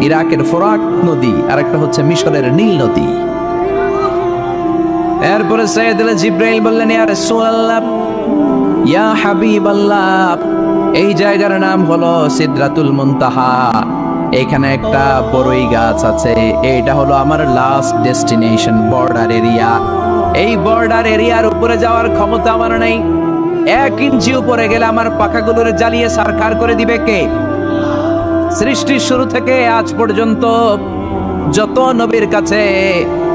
ইরাকের ফোরাত নদী, আর একটা হচ্ছে মিশরের নীল নদী। এরপরে সাইয়েদুল জিব্রাইল বললেন, ইয়া রাসূলুল্লাহ, ইয়া হাবিবাল্লাহ, এই জায়গার নাম হলো সিদরাতুল মুনতাহা। এখানে একটা বড়ই গাছ আছে, এইটা হলো আমার লাস্ট ডেস্টিনেশন, বর্ডার এরিয়া। এই বর্ডার এরিয়ার উপরে যাওয়ার ক্ষমতা আমার নেই। 1 ইঞ্চি উপরে গেলে আমার পাখাগুলোরে জ্বালিয়ে সারখার করে দিবে কে? সৃষ্টির শুরু থেকে আজ পর্যন্ত যত নবীর কাছে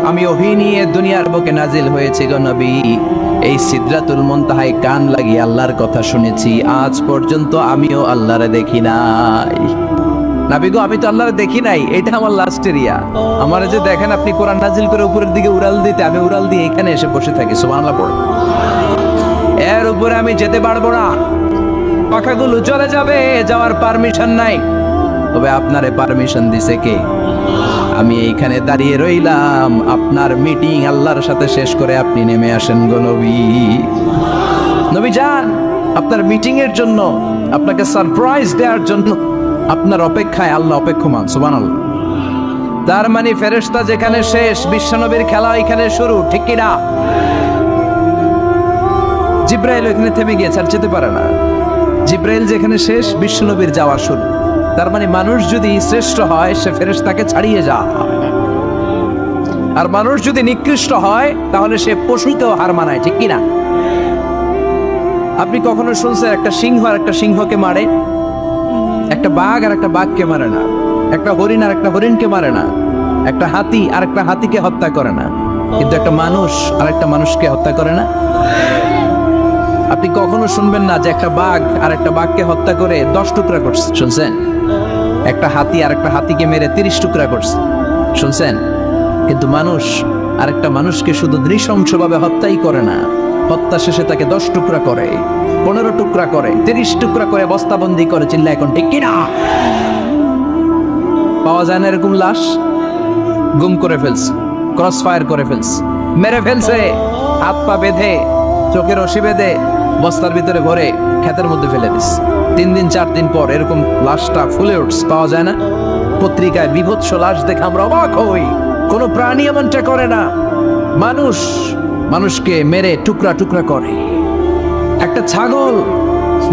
আমি ওহী নিয়ে দুনিয়ার বুকে নাজিল হয়েছি গো নবী, এই সিদরাতুল মুনতাহায় কান লাগিয়ে আল্লাহর কথা শুনেছি। আজ পর্যন্ত আমিও আল্লাহরে দেখি নাই। নবী গো, আমি তো আল্লাহরে দেখি নাই, এটা আমার লাস্ট এরিয়া। আমার যে দেখেন আপনি কোরআন নাজিল করে উপরের দিকে উড়াল দিতে, আমি উড়াল দিয়ে এখানে এসে বসে থাকি। সুবহানাল্লাহ পড়ো। এর উপরে আমি যেতে পারবো না, পাখাগুলো চলে যাবে, যাওয়ার পারমিশন নাই। তবে আপনারে পারমিশন দিছে কে? আমি এইখানে দাঁড়িয়ে রইলাম, আপনার মিটিং আল্লাহর সাথে শেষ করে আপনি নেমে আসেন গো নবী। নবী যান, আপনার মিটিং এর জন্য, আপনাকে সারপ্রাইজ দেওয়ার জন্য আপনার অপেক্ষায় আল্লাহ অপেক্ষমান। সুবহানাল্লাহ। তার মানে ফেরেশতা যেখানে শেষ, বিশ্বনবীর খেলা এখানে শুরু, ঠিক কি না? জিব্রাইল এখানে থেমে গিয়েছে, আর যেতে পারে না। জিব্রাইল যেখানে শেষ, বিশ্বনবীর যাওয়া শুরু। তার মানে মানুষ যদি শ্রেষ্ঠ হয়, সে ফেরেশতাকে ছাড়িয়ে যায়, আর মানুষ যদি নিকৃষ্ট হয় তাহলে সে পশুতেও হার মানায়, ঠিক কি না? আপনি কখনো শুনছেন একটা সিংহ আর একটা সিংহকে মারে? একটা বাঘ আর একটা বাঘকে মারে না, একটা হরিণ আর একটা হরিণকে মারে না, একটা হাতি আর একটা হাতিকে হত্যা করে না, কিন্তু একটা মানুষ আর একটা মানুষকে হত্যা করে না। আপনি কখনো শুনবেন না যে একটা বাঘ আর একটা বাঘকে হত্যা করে 10 টুকরা করছে? শুনছেন? একটা হাতি আর একটা হাতিকে মেরে 30 টুকরা করছে? শুনছেন? কিন্তু মানুষ আর একটা মানুষকে শুধু নৃশংসভাবে হত্যাই করে না, হত্যা শেষে তাকে 10 টুকরা করে, 15 টুকরা করে, 30 টুকরা করে বস্তাবন্দি করে। চিল্লা এখন ঠিক কিনা? পাওয়া যায় না এরকম লাশ? গুম করে ফেলছে, ক্রস ফায়ার করে ফেলছে, মেরে ফেলছে, হাত পা বেঁধে, চোখের রশি বেঁধে বস্তার ভিতরে ভরে ক্ষেতের মধ্যে ফেলে দিস। 3 দিন 4 দিন পর এরকম লাশটা ফুলে উঠছে, পাওয়া যায় না? পত্রিকায় বিভৎস লাশ দেখে আমরা অবাক হই। কোন প্রাণী এমনটা করে না, মানুষ মানুষকে মেরে টুকরা টুকরা করে। একটা ছাগল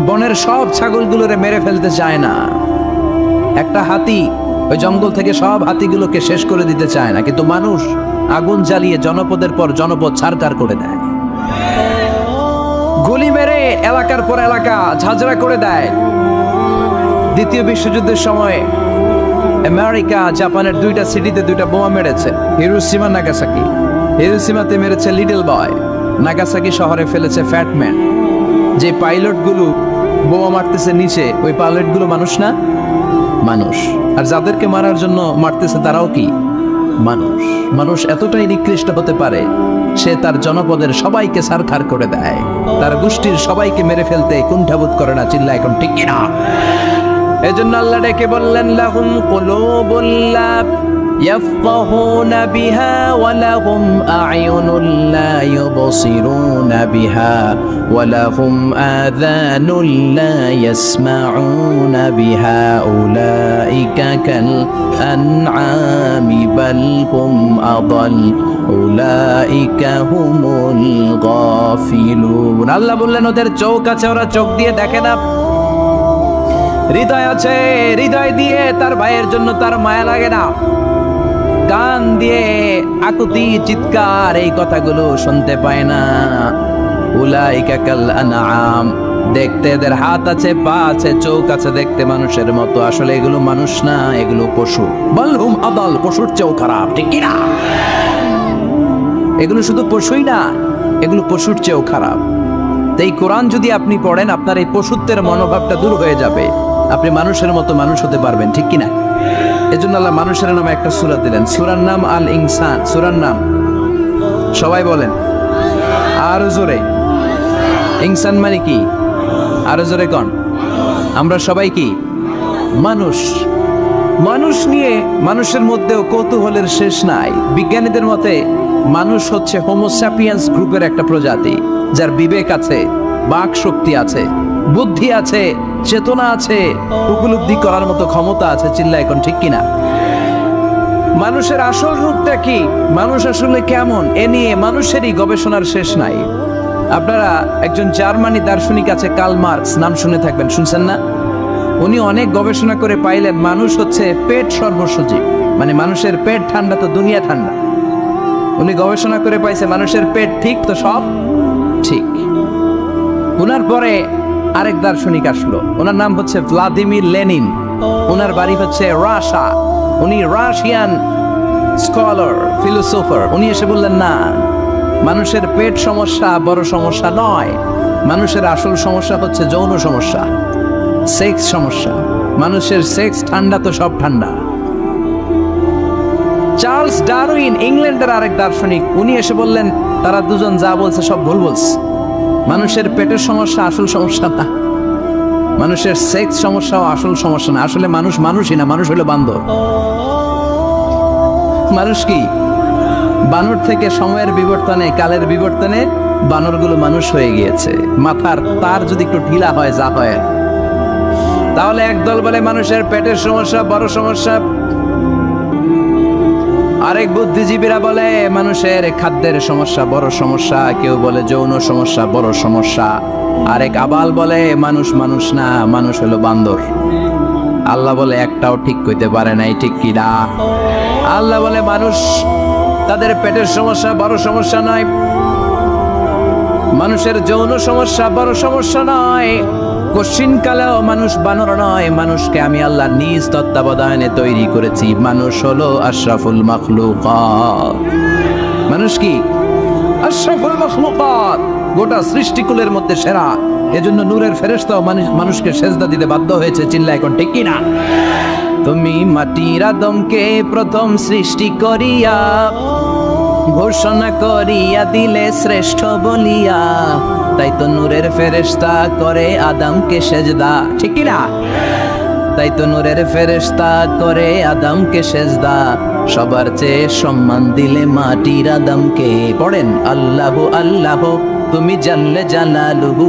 বনের সব ছাগলগুলোরে মেরে ফেলতে চায় না, একটা হাতি ওই জঙ্গল থেকে সব হাতিগুলোকে শেষ করে দিতে চায় না, কিন্তু মানুষ আগুন জ্বালিয়ে জনপদের পর জনপদ ছারখার করে দেয়, গুলি মেরে এলাকার পর এলাকা ঝাঁঝরা করে দেয়। দ্বিতীয় বিশ্বযুদ্ধের সময় আমেরিকা জাপানের 2টা সিটিতে 2টা বোমা মেরেছে, হিরোশিমা নাগাসাকি। হিরোশিমাতে মেরেছে লিটল বয়, নাগাসাকি শহরে ফেলেছে ফ্যাটম্যান। যে পাইলটগুলো বোমা মারতেছে নিচে, ওই পাইলটগুলো মানুষ না? মানুষ। আর যাদেরকে মারার জন্য মারতেছে তারাও কি মানুষ? মানুষ এতটাই নিকৃষ্ট হতে পারে, সে তার জনপদের সবাইকে সারখার করে দেয়, তার গোষ্ঠীর সবাইকে মেরে ফেলতে কুণ্ঠাবোধ করে না। চিল্লা এখন ঠিক কিনা? এজন্য আল্লাহ ডেকে বললেন, লাহুম কুলুবুল লা ইয়াফকাহুনা বিহা ওয়া লাহুম আ'য়ুনুল লা ইউবসিরুনা বিহা ওয়া লাহুম আযানুল লা ইয়াসমাউনা বিহা উলাইকা কাল আনআমি বাল হুম আদাল উলাইকা হুমুল গাফিলুন। আল্লাহ বললেন, ওদের চোখ আছে, ওরা চোখ দিয়ে দেখে না। হৃদয় আছে, হৃদয় দিয়ে তার ভাইয়ের জন্য তার মায়া লাগে না। কান দিয়ে আকুতি চিৎকার এই কথাগুলো শুনতে পায় না। উলাইকা কাল আনআম, দেখতে এদের হাত আছে, পা আছে, চোখ আছে, দেখতে মানুষের মতো, আসলে এগুলো মানুষ না, এগুলো পশু। বাল হুম আদাল, পশুর চেয়েও খারাপ, ঠিক কি না? এগুলো শুধু পশুই না, এগুলো পশুর চেয়েও খারাপ। এই কোরআন যদি আপনি পড়েন, আপনার এই পশুত্বের মনোভাবটা দূর হয়ে যাবে, আপনি মানুষের মতো মানুষ হতে পারবেন, ঠিক কিনা? এজন্য আল্লাহ মানুষের নামে একটা সূরা দিলেন, সূরার নাম আল ইনসান। সূরার নাম সবাই বলেন আরো জোরে। ইনসান মানে কি? আরো জোরে কোন? আমরা সবাই কি মানুষ। মানুষ নিয়ে মানুষের মধ্যেও কৌতূহলের শেষ নাই। বিজ্ঞানীদের মতে মানুষ হচ্ছে হোমোস্যাপিয়েন্স গ্রুপের একটা প্রজাতি, যার বিবেক আছে, বাক শক্তি আছে, বুদ্ধি আছে, চেতনা আছে, উপলব্ধি করার মতো ক্ষমতা আছে। চিল্লা এখন ঠিক কিনা? মানুষের আসল রূপটা কি, মানুষ আসলে কেমন, এ নিয়ে মানুষেরই গবেষণার শেষ নাই। আপনারা একজন জার্মানি দার্শনিক আছে কার্ল মার্কস, নাম শুনে থাকবেন, শুনছেন না? উনি অনেক গবেষণা করে পাইলেন মানুষ হচ্ছে পেট সর্বসজীব, মানে মানুষের পেট ঠান্ডা তো দুনিয়া ঠান্ডা। উনি গবেষণা করে পাইছে মানুষের পেট ঠিক তো সব ঠিক। উনার পরে আরেক দার্শনিক আসলো, ওনার নাম হচ্ছে ভ্লাদিমির লেনিন। ওনার বাড়ি হচ্ছে রাশিয়া, উনি রাশিয়ান স্কলার ফিলোসোফার। উনি এসে বললেন না, মানুষের পেট সমস্যা বড় সমস্যা নয়, মানুষের আসল সমস্যা হচ্ছে যৌন সমস্যা, সেক্স সমস্যা। মানুষের সেক্স ঠান্ডা তো সব ঠান্ডা। চার্লস ডারউইন ইংল্যান্ডের আরেক দার্শনিক, উনি এসে বললেন তারা দুজন যা বলছে সব ভুল বলছে, মানুষের পেটের সমস্যা আসল সমস্যা না, মানুষের সেক্স সমস্যাও আসল সমস্যা না। আসলে মানুষ মানুষই না, মানুষ হলো বান্দর। মানুষ কি বানর থেকে সময়ের বিবর্তনে, কালের বিবর্তনে বানরগুলো মানুষ হয়ে গিয়েছে। মাথার তার যদি একটু ঢিলা হয়, যা হয়, তাহলে একদল বলে মানুষের পেটের সমস্যা বড় সমস্যা, আরেক বুদ্ধিজীবীরা বলে মানুষের খাদ্যের সমস্যা বড় সমস্যা, কেউ বলে যৌন সমস্যা বড় সমস্যা, আরেক আবাল বলে মানুষ মানুষ না, মানুষ হলো বান্দর। আল্লাহ বলে একটাও ঠিক কইতে পারে নাই, ঠিক কি না? আল্লাহ বলে মানুষ তাদের পেটের সমস্যা বড় সমস্যা নয়, মানুষের যৌন সমস্যা বড় সমস্যা নয়, কশিন কালেও মানুষ বানর নয়, মানুষকে আমি আল্লাহ নিজ তত্ত্বাবধানে তৈরি করেছি। মানুষ হলো আশরাফুল মাখলুকাত। মানুষ কি আশরাফুল মাখলুকাত, গোটা সৃষ্টিকুলের মধ্যে সেরা। এজন্য নূরের ফেরেশতাও মানুষকে সেজদা দিতে বাধ্য হয়েছে। চিল্লা এখন ঠিক কিনা? তুমি মাটির আদমকে প্রথম সৃষ্টি করিয়া ঘোষণা করিয়া দিলে শ্রেষ্ঠ বলিয়া, তাই তো নূরের ফেরেশতা করে আদমকে সেজদা, ঠিক কি না? তাই তো নূরের ফেরেশতা করে আদমকে সেজদা, সবার চেয়ে সম্মান দিলে মাটির আদমকে। পড়েন আল্লাহ আল্লাহ তুমি জানলে জালালুহু,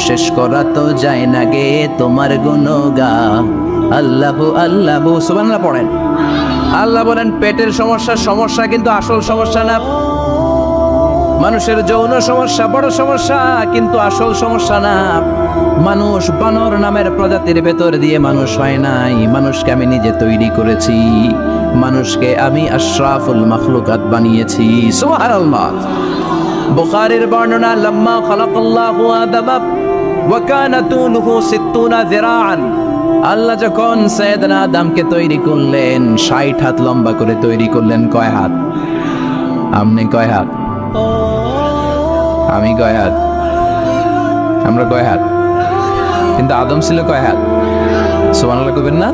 শেষ করা তো যায় না গে তোমার গুণগান। আল্লাহ আল্লাহ সুবহানাল্লাহ পড়েন। আল্লাহ বলেন পেটের সমস্যা সমস্যা, কিন্তু আসল সমস্যা না। মানুষের যৌন সমস্যা বড় সমস্যা, কিন্তু আসল সমস্যা না। মানুষ বানর নামের প্রজাতির ভেতর দিয়ে মানুষ হয় নাই, মানুষকে আমি নিজে তৈরি করেছি, মানুষকে আমি আশরাফুল মাখলুকাত বানিয়েছি। সুবহানাল্লাহ। বুখারীর বর্ণনা, লাম্মা খালাকাল্লাহু আদামা ওয়া কানা তুলুহু 60 যিরাআন, আল্লাহ যখন সাইয়েদনা আদমকে তৈরি করলেন 60 হাত লম্বা করে তৈরি করলেন। কয় হাত? আপনি কয় হাত? আমি কয় হাত? আমরা কয় হাত? কিন্তু আদম ছিল কয় হাত? সুবহানাল্লাহ কইবেন না?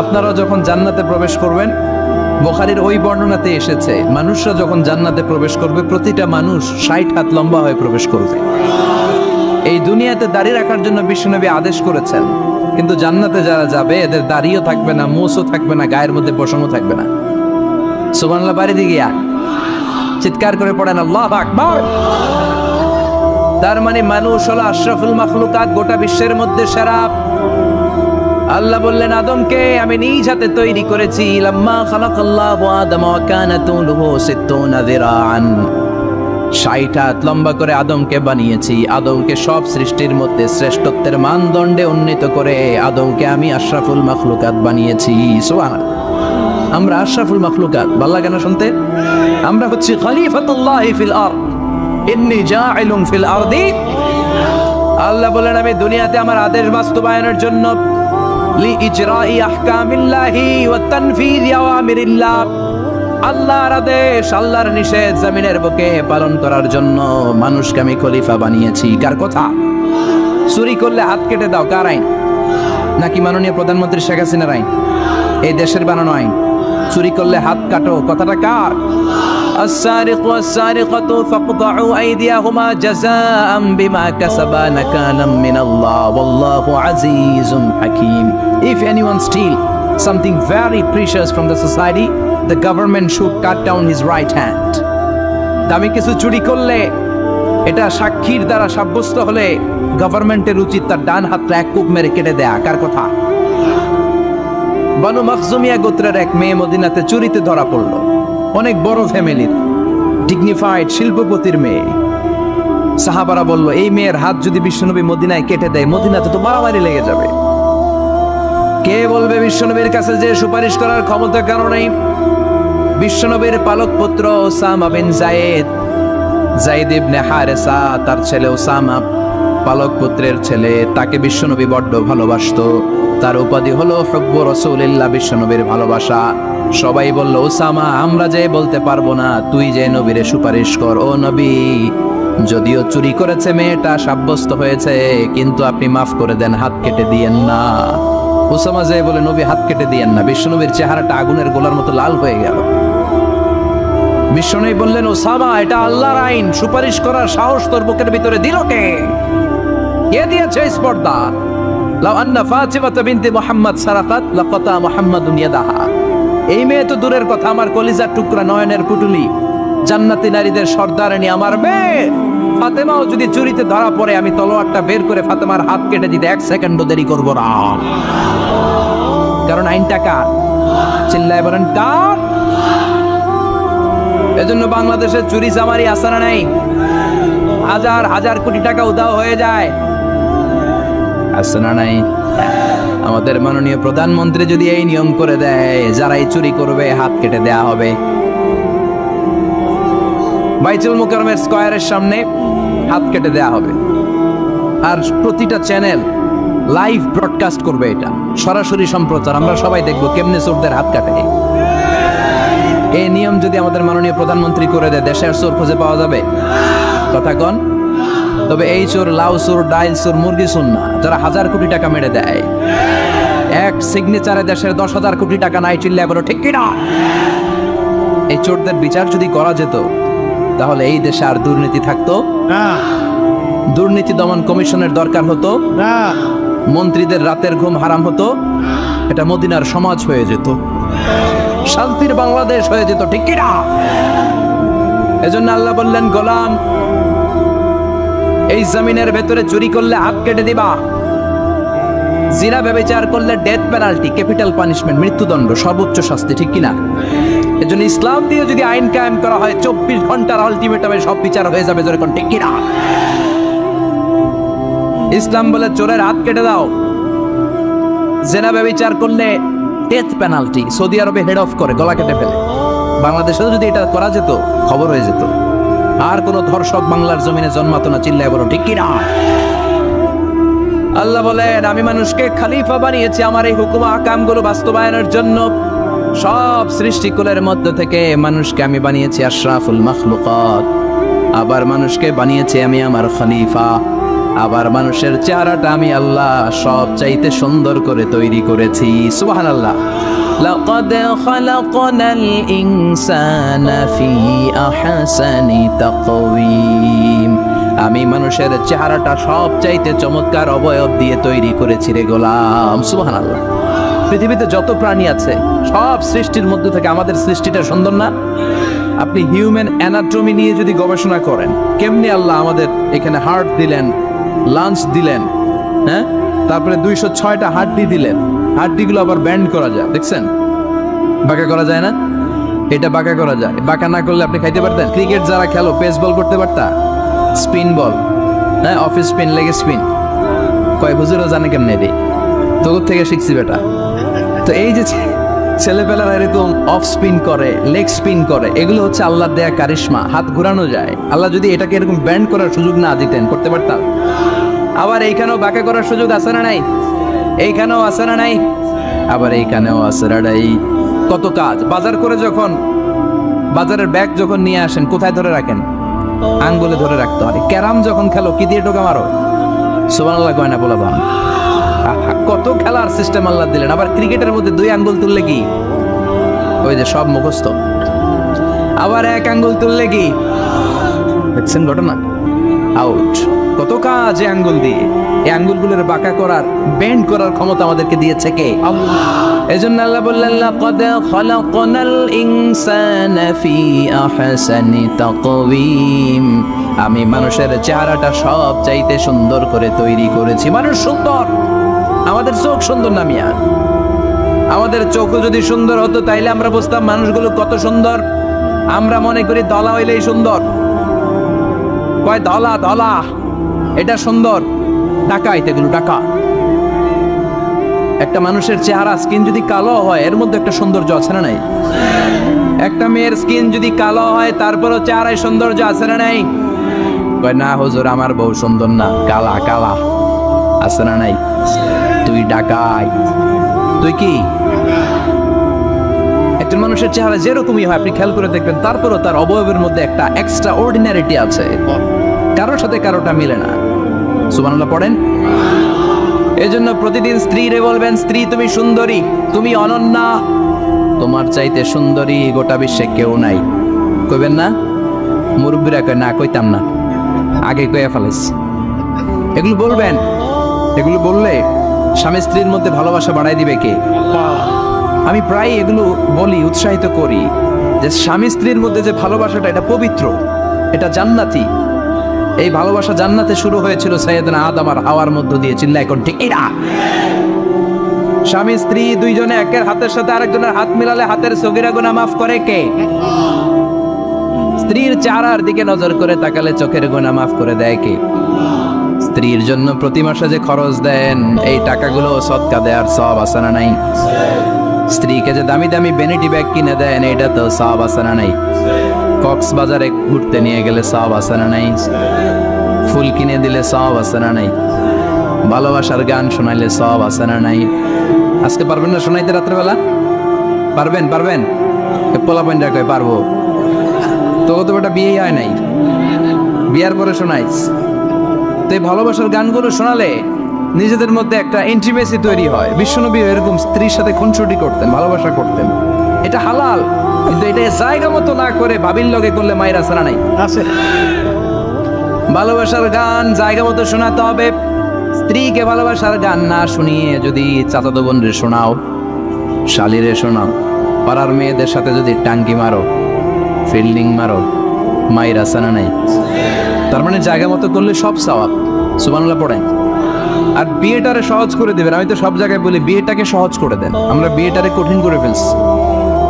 আপনারা যখন জান্নাতে প্রবেশ করবেন, বুখারীর ওই বর্ণনাতে এসেছে মানুষরা যখন জান্নাতে প্রবেশ করবে প্রতিটা মানুষ 60 হাত লম্বা হয়ে প্রবেশ করবে। এই দুনিয়াতে দাড়ি রাখার জন্য বিশ্বনবী আদেশ করেছেন, কিন্তু জান্নাতে যারা যাবে এদের দাড়িও থাকবে না, মোছও থাকবে না, গায়ের মধ্যে পশমও থাকবে না। সুবহানাল্লাহ বাড়ি দিয়ে গিয়া চিৎকার করে পড়েন আল্লাহু আকবার। তার মানে মানুষ হলো আশরাফুল মাখলুকাত, গোটা বিশ্বের মধ্যে সেরা। আল্লাহ বললেন আদমকে আমি নিজ হাতে তৈরি করেছি। লাম্মা খালাকাল্লাহু আদামা ওয়া কানা তুলুহু 60 যিরাআন, 60 হাত লম্বা করে আদমকে বানিয়েছি। আদমকে সব সৃষ্টির মধ্যে শ্রেষ্ঠত্বের মানদণ্ডে উন্নীত করে আদমকে আমি আশরাফুল মাখলুকাত বানিয়েছি। সুবহানাল্লাহ। আমরা আশরাফুল মাখলুকাত, ভালো লাগে না শুনতে? আমরা হচ্ছি খলিফাতুল্লাহি ফিল আরদ, ইন্নী জাইলুন ফিল আরদি। আল্লাহ বলেন আমি দুনিয়াতে আমার আদেশ বাস্তবায়নের জন্য, লিইজরাই আহকামিল্লাহি ওয়া তানফিযি আওয়ামিরিল্লাহ, আল্লাহর আদেশ আল্লাহর নিষেধ জমিনের বুকে পালন করার জন্য মানুষকে আমি খলিফা বানিয়েছি। কার কথা? চুরি করলে হাত কেটে দাও, কার আইন? নাকি মাননীয় প্রধানমন্ত্রী শেখ হাসিনার আইন? এই দেশের বানানো আইন। চুরি করলে হাত কাটো, কথাটা কার? السارق والسارقة فاقطعوا أيديهما جزاء بما كسبا نكالا من الله والله عزيز حكيم. If anyone steal something very precious from the society, the government should cut down his right hand. দামি কিছু চুরি করলে এটা সাক্ষীর দ্বারা সাব্যস্ত হলে গভর্নমেন্টের উচিত তার ডান হাতটা এক কূপ মেরে কেটে দেয়া। কার কথা? বানু মাখজুমিয়া গোত্রের এক মেয়ে মদিনাতে চুরিতে ধরা পড়লো। অনেক বড় ফ্যামিলির, ডিগনিফাইড শিল্পপতির মেয়ে। সাহাবারা বলল, এই মেয়ের হাত যদি বিশ্বনবী মদিনায় কেটে দেয়, মদিনাতে তো মারামারি লেগে যাবে। কে বলবে বিশ্বনবীর কাছে যে সুপারিশ করার ক্ষমতা কারো নেই? বিশ্বনবীর পালক পুত্র ওসামা বিন যায়েদ, যায়েদ ইবনে হারেসা, তার ছেলে ওসামা, পালক পুত্রের ছেলে, তাকে বিশ্বনবী বড্ড ভালোবাসতো। তার উপাধি হলো হুব্বু রাসূলিল্লাহ, বিশ্বনবীর ভালোবাসা। সবাই বলল, ওসামা, আমরা যে বলতে পারবো না, তুই যে নবীরে সুপারিশ কর। ও নবী, যদিও চুরি করেছে মেয়েটা, সাব্যস্ত হয়েছে, কিন্তু আপনি মাফ করে দেন, হাত কেটে দিয়েন না। ওসামা যে বলে, নবী হাত কেটে দিয়েন না। বিশ্বনবীর চেহারাটা আগুনের গোলার মতো লাল হয়ে গেল। বিশ্বনবী বললেন, ওসামা, এটা আল্লাহর আইন, সুপারিশ করার সাহস তোর বুকের ভিতরে দিল কে? কে দিয়েছে স্পর্ধা? লাউ আন্না ফাতিমা বিনতে মুহাম্মদ সারাকাত লাকাতা মুহাম্মাদুন ইয়াদাহা। এই মেয়ে তো দূরের কথা, আমার কলিজার টুকরা, নয়নের পুটুলি, জান্নাতি নারীদের সর্দারিনী আমার মেয়ে ফাতেমাও যদি চুরিতে ধরা পড়ে, আমি তলোয়ারটা বের করে ফাতেমার হাত কেটে দিতে 1 সেকেন্ডও দেরি করব না। কারণ আইনটা কার? চিল্লায় বলেন কার? এজন্য বাংলাদেশের চুরি চামারি আসানা নাই, হাজার হাজার কোটি টাকা উধাও হয়ে যায়, আসানা নাই। আমাদের মাননীয় প্রধানমন্ত্রী যদি এই নিয়ম করে দেয়, যারাই চুরি করবে হাত কেটে দেয়া হবে। বাইতুল মুকাররমের স্কয়ারের সামনে হাত কেটে দেয়া হবে। আর প্রতিটা চ্যানেল লাইভ ব্রডকাস্ট করবে, এটা সরাসরি সম্প্রচার, আমরা সবাই দেখবো কেমনে চোরদের হাত কাটে। এই নিয়ম যদি আমাদের মাননীয় প্রধানমন্ত্রী করে দেয়, দেশে আর চোর খুঁজে পাওয়া যাবে? কথা কন। তবে এই চোর, লাউ চোর, ডাইল চোর, মুরগি চোর না, যারা হাজার কোটি টাকা মেরে দেয়। এক সিগনেচারে দেশের 10,000 কোটি টাকা নাই, চিল্লায় বলো ঠিক কিনা? এই চোরদের বিচার যদি করা যেত, তাহলে এই দেশে আর দুর্নীতি থাকতো না। দুর্নীতি দমন কমিশনের দরকার হতো না। মন্ত্রীদের রাতের ঘুম হারাম হতো। এটা মদিনার সমাজ হয়ে যেত, শান্তির বাংলাদেশ হয়ে যেত, ঠিক কিনা? এজন্য আল্লাহ বললেন, গোলাম, এই জমিনের ভেতরে চুরি করলে হাত কেটে দিবা, জিনা ব্যভিচার করলে ডেথ পেনাল্টি, ক্যাপিটাল পানিশমেন্ট, মৃত্যুদণ্ড, সর্বোচ্চ শাস্তি, ঠিক কিনা? এজন্য ইসলাম দিয়ে যদি আইন কায়েম করা হয়, 24 ঘন্টার আলটিমেটামে সব বিচার হয়ে যাবে, যেরকম, ঠিক কিনা? ইসলাম বলে চোরের হাত কেটে দাও। জিনা ব্যভিচার করলে ডেথ পেনাল্টি, সৌদি আরবে হেড অফ করে, গলা কেটে ফেলে। বাংলাদেশেও যদি এটা করা যেত, খবর হয়ে যেত, আর কোন ধর্ষক বাংলার জমিনে জন্মাতো না, চিল্লায় বলো ঠিক কিনা? আল্লাহ বলেন, আমি মানুষকে খলিফা বানিয়েছি আমার এই হুকুম আহকামগুলো বাস্তবায়নের জন্য। সব সৃষ্টিকুলের মধ্য থেকে মানুষকে আমি বানিয়েছি আশরাফুল মাখলুকাত। আবার মানুষকে বানিয়েছি আমি আমার খলিফা। আবার মানুষের চেহারাটা আমি আল্লাহ সব চাইতে সুন্দর করে তৈরি করেছি। সুবহানাল্লাহ। লাকাদ খালাকনাল ইনসানা ফি আহসানি তাকওয়িম। আমি মানুষের চেহারাটা সব চাইতে চমৎকার অবয়ব দিয়ে তৈরি করেছি রে গোলাম। সুবহানাল্লাহ। পৃথিবীতে যত প্রাণী আছে, সব সৃষ্টির মধ্যে থেকে আমাদের সৃষ্টিটা সুন্দর না? আপনি হিউম্যান অ্যানাটমি নিয়ে যদি গবেষণা করেন, কেমনি আল্লাহ আমাদের এখানে হার্ট দিলেন, লাঞ্চ দিলেন, হ্যাঁ, তারপরে 206টা হাড্ডি দিলেন। হাড্ডিগুলো আবার ব্যান্ড করা যায়, দেখছেন? বাঁকা করা যায় না? এটা বাঁকা করা যায়। বাঁকা না করলে আপনি খাইতে পারতেন? ক্রিকেট যারা খেলো, পেস বল করতে পারতা? স্পিন বল, হ্যাঁ, অফ স্পিন, লেগ স্পিন, কয় হুজুরও জানে কেমনে রে, তোর থেকে শিখছি বেটা। তো এই যে ছেলেপেলারা এরকম অফ স্পিন করে, লেগ স্পিন করে, এগুলো হচ্ছে আল্লাহর দেয়া কারিশমা। হাত ঘুরানো যায়। আল্লাহ যদি এটাকে এরকম ব্যান্ড করার সুযোগ না দিতেন, করতে পারতাম? আবার এইখানেও বাঁকা করার সুযোগ আছে না নাই? এইখানেও আছে না নাই? আবার এইখানেও আছে না নাই? কত কাজ। বাজার করে যখন বাজারের ব্যাগ যখন নিয়ে আসেন, কোথায় ধরে রাখেন? আঙ্গুলে ধরে রাখতে হয়। ক্যারাম যখন খেলো, কি দিয়ে টোকা মারো? সুবহানাল্লাহ কয় না বলা ভান। কত খেলার সিস্টেম আল্লাহ দিলেন। আবার ক্রিকেটের মধ্যে 2 আঙ্গুল তুললে কি? ওই যে সব মুখস্থ। আবার 1 আঙ্গুল তুললে কি? দেখছেন ঘটনা? আউট। কত কাজ এই আঙ্গুল দিয়ে। এই আঙ্গুলগুলোর বাঁকা করার, বেন্ড করার ক্ষমতা আমাদেরকে দিয়েছে কে? আল্লাহ। এজন্য আল্লাহ বললেন, লাকাদ খালাকনাল ইনসানা ফি আহসানি তাকওয়িম। আমি মানুষের চেহারাটা সব চাইতে সুন্দর করে তৈরি করেছি। মানুষ সুন্দর, আমাদের চোখ সুন্দর না মিয়া? আমাদের চোখ যদি সুন্দর হতো তাইলে আমরা বুঝতাম মানুষগুলো কত সুন্দর। আমরা মনে করি দলা হইলেই সুন্দর, কয় দলা দলা এটা সুন্দর, ডাকাইত, এগুলো ডাকা। একটা মানুষের চেহারা স্কিন যদি কালো হয় এর মধ্যে একটা সৌন্দর্য আছে না নাই? একটা মেয়ের স্কিন যদি কালো হয় তারপরও চেহারায় সৌন্দর্য আছে না নাই? কয় না হুজুর আমার বউ সুন্দর না, কালা কালা। আছে না নাই? তুই ডাকাই, তুই কি? একজন মানুষের চেহারা যেরকমই হয় আপনি খেয়াল করে দেখবেন তারপরও তার অবয়বের মধ্যে একটা এক্সট্রা অর্ডিনারিটি আছে, কারোর সাথে কারোটা মিলে না। সুবহানাল্লাহ পড়েন। এজন্য প্রতিদিন স্ত্রীরে বলবেন, স্ত্রী তুমি সুন্দরী, তুমি অনন্যা, তোমার চাইতে সুন্দরী গোটা বিশ্বে কেউ নাই। কইবেন না? মুরব্বীরা কয় না, কইতাম না, আগে কইয়া ফেলেছ। এগুলো বলবেন, এগুলো বললে স্বামী স্ত্রীর মধ্যে ভালোবাসা বাড়াই দিবে কে? আমি প্রায় এগুলো বলি, উৎসাহিত করি যে স্বামী স্ত্রীর মধ্যে যে ভালোবাসাটা এটা পবিত্র, এটা জান্নাতি। এই ভালোবাসা জান্নাতে শুরু হয়েছিল সাইয়েদনা আদম আর হাওয়ার মধ্য দিয়ে। চিল্লা এখন ঠিক এরা স্বামী স্ত্রী দুইজনে একের হাতের সাথে আরেকজনের হাত মিলালে হাতের সগীরা গুনাহ মাফ করে কে? স্ত্রীর চেহারার দিকে নজর করে তাকালে চোখের গুনাহ মাফ করে দেয় কে? স্ত্রীর জন্য প্রতি মাসে যে খরচ দেন এই টাকাগুলো সদকা দেওয়ার সওয়াব আছে না নাই? স্ত্রীকে যে দামি দামি ভ্যানিটি ব্যাগ কিনে দেন এটা তো সওয়াব আছে না নাই? কক্সবাজারে ঘুরতে নিয়ে গেলে সওয়াব আছে না নাই? ফুল কিনে দিলে সওয়াব আছে না নাই? ভালোবাসার গান শোনাইলে সওয়াব আছে না নাই? আজকে পারবেন না শোনাইতে রাত্রেবেলা? পারবেন? পারবেন? পোলাপাইন কয় পারবো। তোকে তো বেটা বিয়েই হয় নাই, বিয়ার পরে শোনাইস। তো এই ভালোবাসার গানগুলো শোনালে নিজেদের মধ্যে একটা ইন্টিমেসি তৈরি হয়। বিশ্বনবী এরকম স্ত্রীর সাথে খুনসুটি করতেন, ভালোবাসা করতেন। এটা হালাল, কিন্তু এটা জায়গা মতো না করে ভাবির লগে করলে মায়ের আসরা নাই আছে। ভালোবাসার গান জায়গা মতো শোনাতে হবে। স্ত্রীকে ভালোবাসার গান না শুনিয়ে যদি চাচাতো বোনরে শোনাও, শালিরে শোনাও, পাড়ার মেয়েদের সাথে যদি টাঙ্কি মারো, ফিল্ডিং মারো, মায়ের আসরা নাই। তার মানে জায়গা মতো করলে সব সওয়াব। সুবহানাল্লাহ পড়েন। আর বিয়েটারে সহজ করে দিবেন। আমি তো সব জায়গায় বলি বিয়েটাকে সহজ করে দেন, আমরা বিয়েটারে কঠিন করে ফেলছি।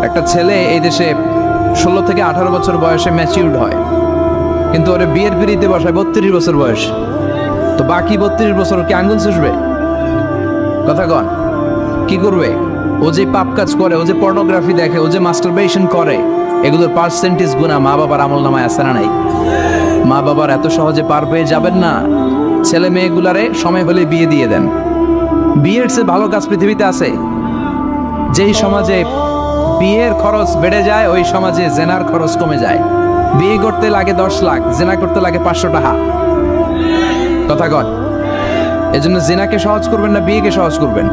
একটা ছেলে এই দেশে 16 থেকে 18 বছর বয়সে ম্যাচিউরড হয়, কিন্তু ওরে বিয়ের পিড়িতে বসায় 32 বছর বয়স। তো বাকি 32 বছর কি আঙ্গুল চুষবে? কথা কন, কি করবে? ও যে পাপ কাজ করে, ও যে পর্নোগ্রাফি দেখে, ও যে মাস্টারবেশন করে, এগুলোর পার্সেন্টেজ গুণা মা বাবার আমল নামায় আছে না নাই? মা বাবার এত সহজে পার পেয়ে যাবেন না। ছেলে মেয়েগুলারে সময় হলে বিয়ে দিয়ে দেন। বিয়ের চেয়ে ভালো কাজ পৃথিবীতে আছে? যেই সমাজে বিয়ের খরচ বেড়ে যায় ওই সমাজে জেনার খরচ কমে যায়। বিয়ে করতে লাগে 10 লাখ, জেনা করতে লাগে 500 টাকা। কথা কন। এজন্য জেনাকে সহজ করবেন না বিয়েকে সহজ করবেন?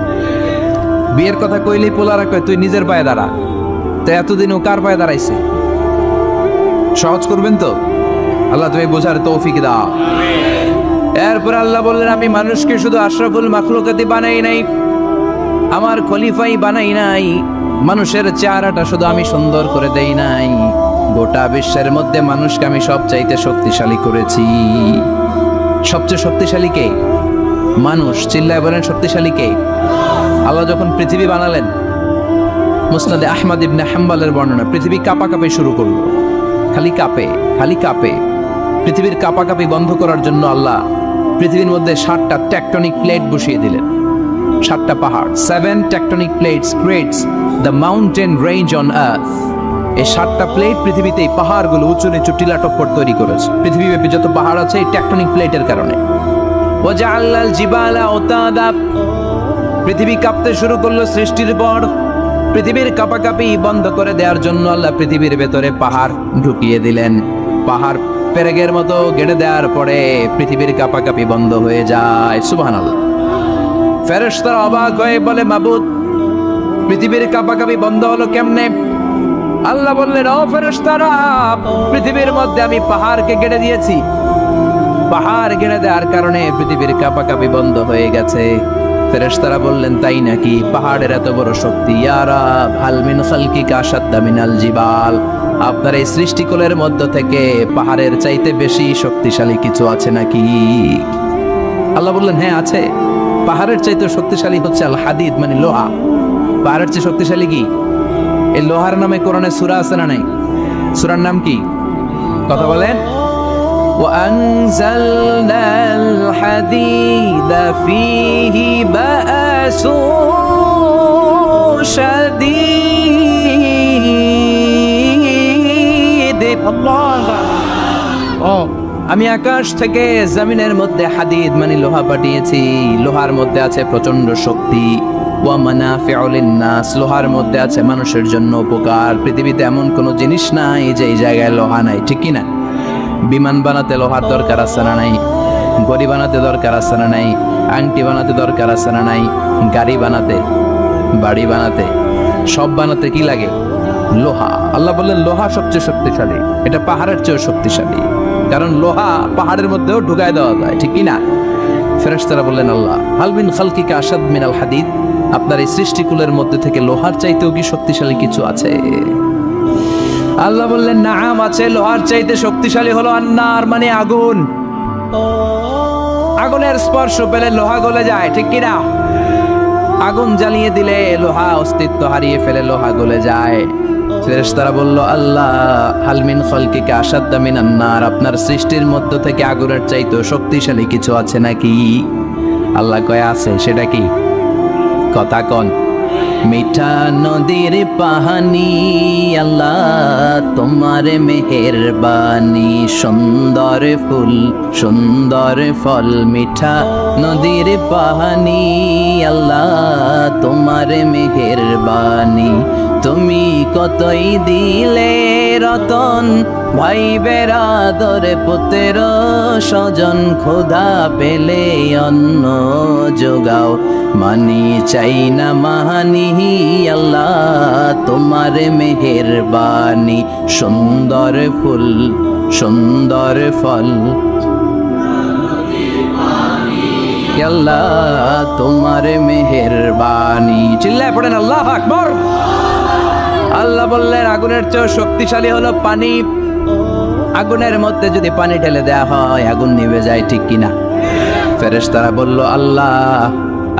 বিয়ের কথা কইলেই পোলারা কয় তুই নিজের পায়ে দাঁড়া। তো এতদিন ও কার পায়ে দাঁড়াইছে? সহজ করবেন তো? আল্লাহ তুমি বোঝার তৌফিক দাও। এরপর আল্লাহ বললেন আমি মানুষকে শুধু আশরাফুল মাখলুকাতি বানাই নাই, আমার খলিফাই বানাই নাই। মানুষের চেহারাটা শুধু আমি সুন্দর করে দেই নাই, গোটা বিশ্বের মধ্যে মানুষকে আমি সবচাইতে শক্তিশালী করেছি। সবচেয়ে শক্তিশালী কে? মানুষ। চিল্লায় বলেন শক্তিশালী কে? আল্লাহ যখন পৃথিবী বানালেন, মুসনাদে আহমদ ইবনে হাম্বলের বর্ণনা, পৃথিবী কাঁপাকাঁপি শুরু করলো। খালি কাঁপে, খালি কাঁপে। পৃথিবীর কাঁপাকাঁপি বন্ধ করার জন্য আল্লাহ পৃথিবীর মধ্যে 7টা টেকটনিক প্লেট বসিয়ে দিলেন। 7টা পাহাড়। 7 tectonic plates creates the mountain range on earth. এই 7টা প্লেট পৃথিবীতে এই পাহাড়গুলো উঁচু নিচু টিলা টপ্পর তৈরি করেছে। পৃথিবীব্যাপী যত পাহাড় আছে এই টেকটনিক প্লেটের কারণে। ওয়াজআলাল জিবালা আওতাদা। পৃথিবী কাঁপতে শুরু করলো সৃষ্টির পর। পৃথিবীর কাঁপাকাঁপি বন্ধ করে দেওয়ার জন্য আল্লাহ পৃথিবীর ভেতরে পাহাড় ঢুকিয়ে দিলেন। পাহাড় পেরেকের মতো গেড়ে দেওয়ার পরে পৃথিবীর কাঁপাকাঁপি বন্ধ হয়ে যায়। সুবহানাল্লাহ। ফেরেশতারা অবাক হয়ে বলে মাবুদ, পৃথিবীর কাঁপাকাঁপি বন্ধ হলো কেমনে? আল্লাহ বললেন ও ফেরেশতারা, পৃথিবীর মধ্যে আমি পাহাড়কে গেড়ে দিয়েছি। পাহাড় গেড়ে দেওয়ার কারণে পৃথিবীর কাঁপাকাঁপি বন্ধ হয়ে গেছে। ফেরেশতারা বললেন তাই নাকি? পাহাড়ের এত বড় শক্তি। ইয়া রাব হাল মিন খালকিকা আশাদ্দা মিনাল জিবাল। আপনার এই সৃষ্টিকুলের মধ্য থেকে পাহাড়ের চাইতে বেশি শক্তিশালী কিছু আছে নাকি? আল্লাহ বললেন হ্যাঁ আছে। পাহাড়ের চাইতে শক্তিশালী হচ্ছে আল হাদিদ, মানে লোহা। পাহাড়ের চেয়ে শক্তিশালী কি? এই লোহার নামে কোরআনে সূরা আছে না নাই? সূরার নাম কি? কথা বলেন। وأنزلنا الحديد فيه بأس شديد আমি আকাশ থেকে জমিনের মধ্যে হাদিদ মানে লোহা পাঠিয়েছি। লোহার মধ্যে আছে প্রচন্ড শক্তি। ওয়া মানাফিউ লিন-নাস, লোহার মধ্যে আছে মানুষের জন্য উপকার। পৃথিবীতে এমন কোনো জিনিস নাই যে এই জায়গায় লোহা নাই, ঠিক কি না? বিমান বানাতে লোহার দরকার আছে না নাই? গড়ি বানাতে দরকার আছে না নাই? আংটি বানাতে দরকার আছে না নাই? গাড়ি বানাতে, বাড়ি বানাতে, সব বানাতে কি লাগে? লোহা। আল্লাহ বললেন লোহা সবচেয়ে শক্তিশালী। এটা পাহাড়ের চেয়েও শক্তিশালী, কারণ লোহা পাহাড়ের মধ্যেও ঢুকায় দেওয়া যায়, ঠিক কি না? ফেরেশতারা বললেন আল্লাহ হাল মিন খালকিকা আশাদ মিনাল হাদিদ, আপনার এই সৃষ্টিকুলের মধ্যে থেকে লোহার চাইতেও কি শক্তিশালী কিছু আছে? আল্লাহ বললেন নাম আছে। লোহার চাইতে শক্তিশালী হলো আন্নার মানে আগুন। আগুনের স্পর্শ পেলে লোহা গলে যায়, ঠিক কি না? আগুন জ্বালিয়ে দিলে লোহা অস্তিত্ব হারিয়ে ফেলে, লোহা গলে যায়। ফেরেশতারা বলল আল্লাহ হাল মিন খালকিকা আশাদ্দা মিনান নার, আপনার সৃষ্টির মধ্য থেকে আগুনের চাইতেও শক্তিশালী কিছু আছে নাকি? আল্লাহ কয় আছে। সেটা কি? কথা কন। মিঠা নদীর পাহানি আল্লাহ তোমার মেহেরবানি, সুন্দর ফুল সুন্দর ফল মিঠা নদীর পাহানি আল্লাহ তোমার মেহেরবানি। তুমি কতই দিলে রতন ভাই বেরাদর পুত্র স্বজন, খোদা পেলে অন্ন যোগাও মানি চাই না মানি আল্লাহ তোমার মেহেরবানি। সুন্দর ফুল সুন্দর ফল আল্লাহ তোমার মেহেরবানি। চিল্লায় পড়েন আল্লাহু আকবার। আল্লাহ বললেন আগুনের চেয়ে শক্তিশালী হলো পানি। আগুনের মধ্যে যদি পানি ঢেলে দেয়া হয় আগুন নিভে যায়, ঠিক কিনা? ফেরেশতারা বলল আল্লাহ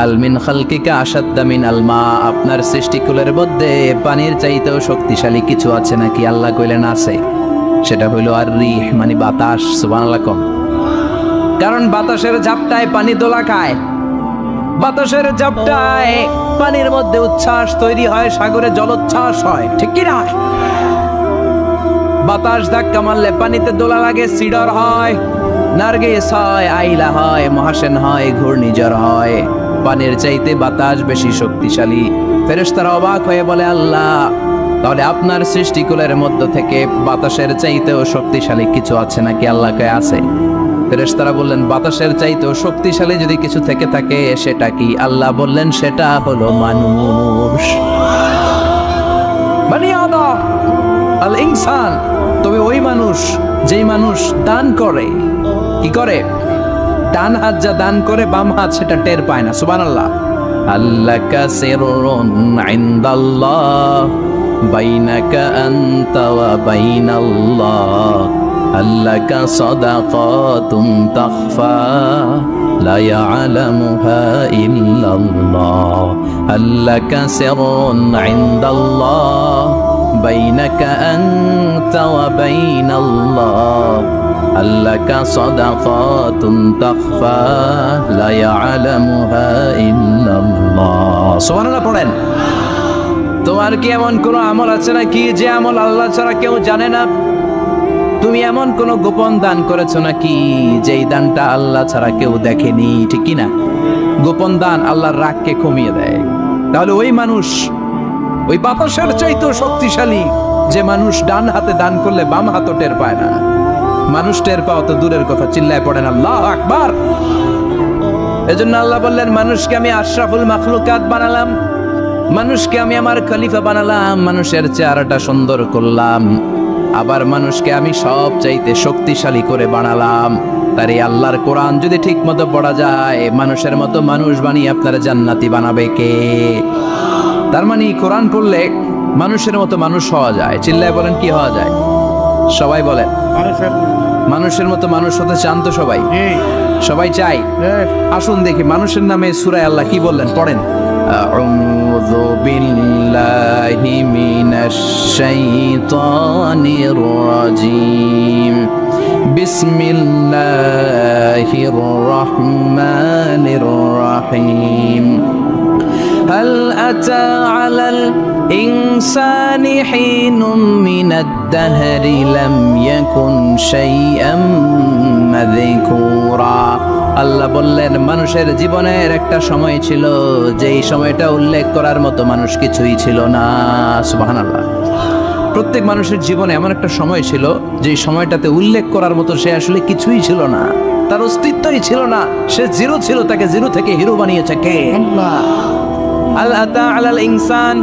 আল মিন খালকিকা আশাদ্দা মিনাল মা, আপনার সৃষ্টিকুলের মধ্যে পানির চাইতেও শক্তিশালী কিছু আছে নাকি? আল্লাহ কইলেন আছে। সেটা হইল আর রিহ মানে বাতাস। সুবহানাল্লাহ কম। কারণ বাতাসের ঝাপটায় পানি দোলা খায়, বাতাসের ঝাপটায় পানির মধ্যে উচ্ছ্বাস তৈরি হয়, সাগরে জলোচ্ছ্বাস হয়, ঠিক কি না? বাতাস ধাক্কা মারলে পানিতে দোলা লাগে, সিডর হয়, নার্গিস হয়, আইলা হয়, মহাসেন হয়, ঘূর্ণিঝড় হয়। পানির চাইতে বাতাস বেশি শক্তিশালী। ফেরেশতারা অবাক হয়ে বলে আল্লাহ তাহলে আপনার সৃষ্টিকুলের মধ্য থেকে বাতাসের চাইতেও শক্তিশালী কিছু আছে নাকি? আল্লাহ কয় আছে। ফেরেশতারা বললেন বাতাসের চাইতেও শক্তিশালী যদি কিছু থেকে থাকে সেটা কি? আল্লাহ বললেন সেটা হলো মানুষ। বনি আদম আল ইনসান, তবে ওই মানুষ যেই মানুষ দান করে। কি করে? ডান হাত যা দান করে বাম হাত সেটা টের পায় না। সুবহানাল্লাহ। আল্লাকা সিররুন ইনদাল্লাহ বাইনাকা আনতা ওয়া বাইনাল্লাহ, আল্লাকা সাদাকাতুন তাখফা লা ইয়ালামুহা ইল্লাল্লাহ, আল্লাকা সিররুন ইনদাল্লাহ বাইনাকা আনতা ওয়া বাইনাল্লাহ, আল্লাকা সাদাকাতুন তাখফা লা ইয়ালামুহা ইল্লাল্লাহ। সুবহানাল্লাহ পড়েন। তোমার কি এমন কোন আমল আছে নাকি যে আমল আল্লাহ ছাড়া কেউ জানে না? তুমি এমন কোন গোপন দান করেছো নাকি যেই দানটা আল্লাহ ছাড়া কেউ দেখেনি, ঠিক কি না? গোপন দান আল্লাহর রাগকে কমিয়ে দেয়। তাহলে ওই মানুষ ওই বাতাসের চাইতেও শক্তিশালী যে মানুষ ডান হাতে দান করলে বাম হাতও টের পায় না। মানুষ টের পাওয়া তো দূরের কথা, চিল্লায় পড়েন আল্লাহু আকবার। এজন্য আল্লাহ বললেন মানুষকে আমি আশরাফুল মাখলুকাত বানালাম, মানুষকে আমি আমার খলিফা বানালাম, মানুষের চেহারাটা সুন্দর করলাম, আবার মানুষকে আমি সব চাইতে শক্তিশালী করে বানালাম। তার এই আল্লাহর কোরআন যদি ঠিক মতো পড়া যায়, মানুষের মতো মানুষ বানিয়ে আপনারা জান্নাতি বানাবে কে? তার মানে কোরআন পড়লে মানুষের মতো মানুষ হওয়া যায়। চিল্লায় বলেন কি হওয়া যায়? সবাই বলেন মানুষের মতো মানুষ হতে চান তো সবাই? সবাই চাই। আসুন দেখি মানুষের নামে সূরা আল্লাহ কি বললেন, পড়েন। أعوذ بالله من الشيطان الرجيم بسم الله الرحمن الرحيم هل أتى على الإنسان حين من الدهر لم يكن شيئا مذكورا আল্লাহ বললেন মানুষের জীবনের একটা সময় ছিল যেই সময়টা উল্লেখ করার মতো মানুষ কিছুই ছিল না। সুবহানাল্লাহ। প্রত্যেক মানুষের জীবনে এমন একটা সময় ছিল যেই সময়টাতে উল্লেখ করার মতো সে আসলে কিছুই ছিল না, তার অস্তিত্বই ছিল না, সে জিরো ছিল, তাকে জিরো থেকে হিরো বানিয়েছে কে? আল্লাহ। আল আতা আলাল ইনসান,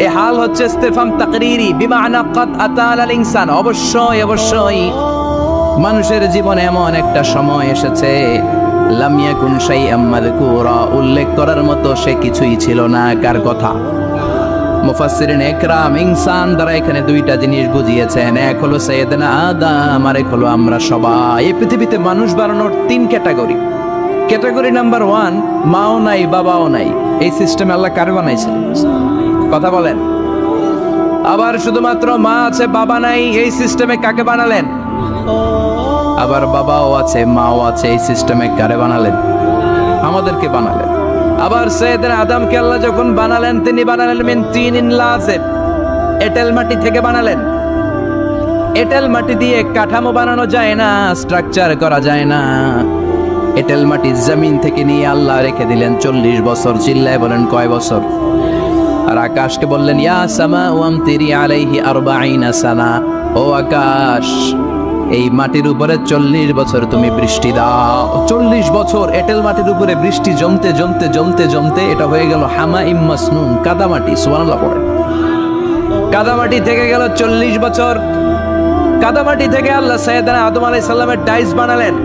এই হাল হচ্ছে ইস্তিফহাম তাকরীরি বিমানা ক্বাদ আতা আলাল ইনসান, অবশ্যই অবশ্যই মানুষের জীবনে এমন একটা সময় এসেছে লাম ইয়াকুন শাইআম মাযকুরা, উল্লেখ করার মতো সে কিছুই ছিল না। কার কথা? মুফাসসিরিন ইকরাম ইনসান দ্বারা এখানে দুইটা জিনিস বুঝিয়েছেন, এক হলো সাইয়েদনা আদম আর এক হলো আমরা সবাই। এই পৃথিবীতে মানুষ বানানোর তিন ক্যাটাগরি। ক্যাটাগরি নাম্বার 1, মাও নাই বাবাও নাই, এই সিস্টেমে আল্লাহ কারে বানাইছেন? কথা বলেন। আবার শুধুমাত্র মা আছে বাবা নাই, এই সিস্টেমে কাকে বানালেন? আবার বাবাও আছে মাও আছে, এই সিস্টেমে কারে বানালেন? আমাদেরকে বানালেন। আবার সাইয়েদনা আদমকে আল্লাহ যখন বানালেন তিনি বানালেন মিন তিনিন লাযিব, এঁটেল মাটি থেকে বানালেন। এঁটেল মাটি দিয়ে কাঠামো বানানো যায় না, স্ট্রাকচার করা যায় না। এঁটেল মাটি জমিন থেকে নিয়ে আল্লাহ রেখে দিলেন 40 বছর। চিল্লায় বলেন কয় বছর? আর আকাশকে বললেন ইয়া সামা ওয়ামতিরি আলাইহি 40 সানা, ও আকাশ এই মাটির উপরে 40 বছর তুমি বৃষ্টি দাও। 40 বছর এঁটেল মাটির উপরে বৃষ্টি জমতে জমতে জমতে জমতে এটা হয়ে গেল হামাইম মাসনুন, কাদামাটি। সুবহানাল্লাহ পড়ে। কাদামাটি থেকে গেল 40 বছর। কাদামাটি থেকে আল্লাহ সাইয়েদনা আদম আলাইহিস সালামের ডাইস বানালেন।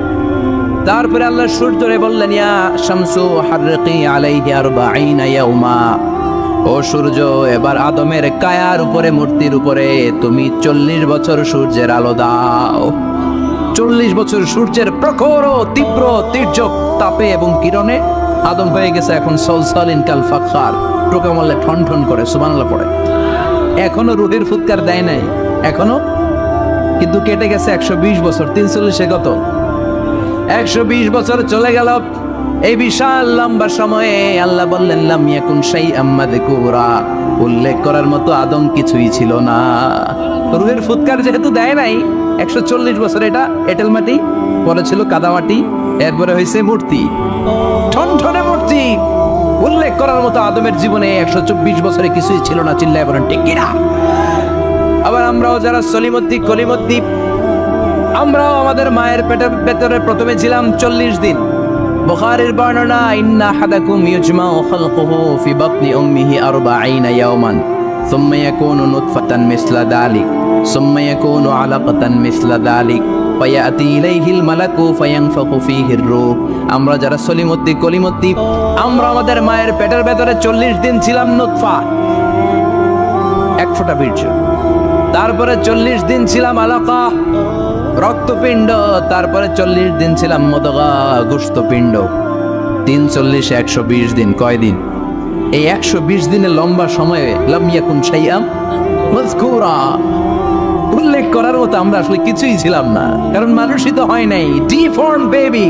তারপরে আল্লাহ সূর্যরে বললেন ইয়া শামসু হারকি আলাইহি 40 ইয়াউমা, ও সূর্য এবার আদমের কায়ার উপরে মূর্তির উপরে তুমি 40 বছর সূর্যের আলো দাও। 40 বছর সূর্যের প্রখর ও তীব্র তির্যক তাপে এবং কিরণে আদম হয়ে গেছে এখন সলসলিন কাল ফাখার, টোকা মারলে ঠন ঠন করে। সুবহানাল্লাহ পড়ে। এখনো রুহের ফুৎকার দেয় নাই এখনো, কিন্তু কেটে গেছে 120 বছর। 340 কত? 120 বছর চলে গেল। এই বিশাল লম্বা সময়ে আল্লাহ বললেন লাম ইয়াকুন শাইআম মাযকুরা, উল্লেখ করার মতো আদম কিছুই ছিল না। রুহের ফুৎকার যেহেতু দেয় নাই 140 বছর, এটা এঁটেল মাটি, পরে ছিল কাদামাটি, এরপরে হয়েছে মূর্তি, ঠনঠনে মূর্তি। উল্লেখ করার মতো আদমের জীবনে 124 বছরে কিছুই ছিল না। চিল্লায় বলেন ঠিক কিনা? আবার আমরাও যারা সলিমদ্দি কলিমদ্দি, আমরাও আমাদের মায়ের পেটের ভেতরে প্রথমে ছিলাম 40 দিন। বুখারীর বর্ণনা ইন্না হাদাকুম ইউজমাউ খালকুহু ফি বাতনি উম্মিহি 40 ইয়াওমান সুম্মা ইয়াকুনু নুতফাতান মিসলা যালিক সুম্মা ইয়াকুনু আলাকাতান মিসলা যালিক ফায়াতি ইলাইহিল মালাকু ফায়ানফাখু ফীহির রূহ। আমরা যারা সলিমদ্দি কলিমদ্দি, আমরা আমাদের মায়ের পেটের ভেতরে 40 দিন ছিলাম নুতফা, এক ফোঁটা বীর্য। তারপরে 40 দিন ছিলাম আলাকা, রক্তপিণ্ড। তারপরে 40 দিন ছিলাম মুদগা, গোশতপিণ্ড। 340 120 দিন। কয় দিন? এই 120 দিনের লম্বা সময়ে লাম ইয়াকুন শাইআম মাযকুরা, উল্লেখ করার মতো আমরা আসলে কিছুই ছিলাম না, কারণ মানুষই তো হয় নাই। ডিফর্ম বেবি,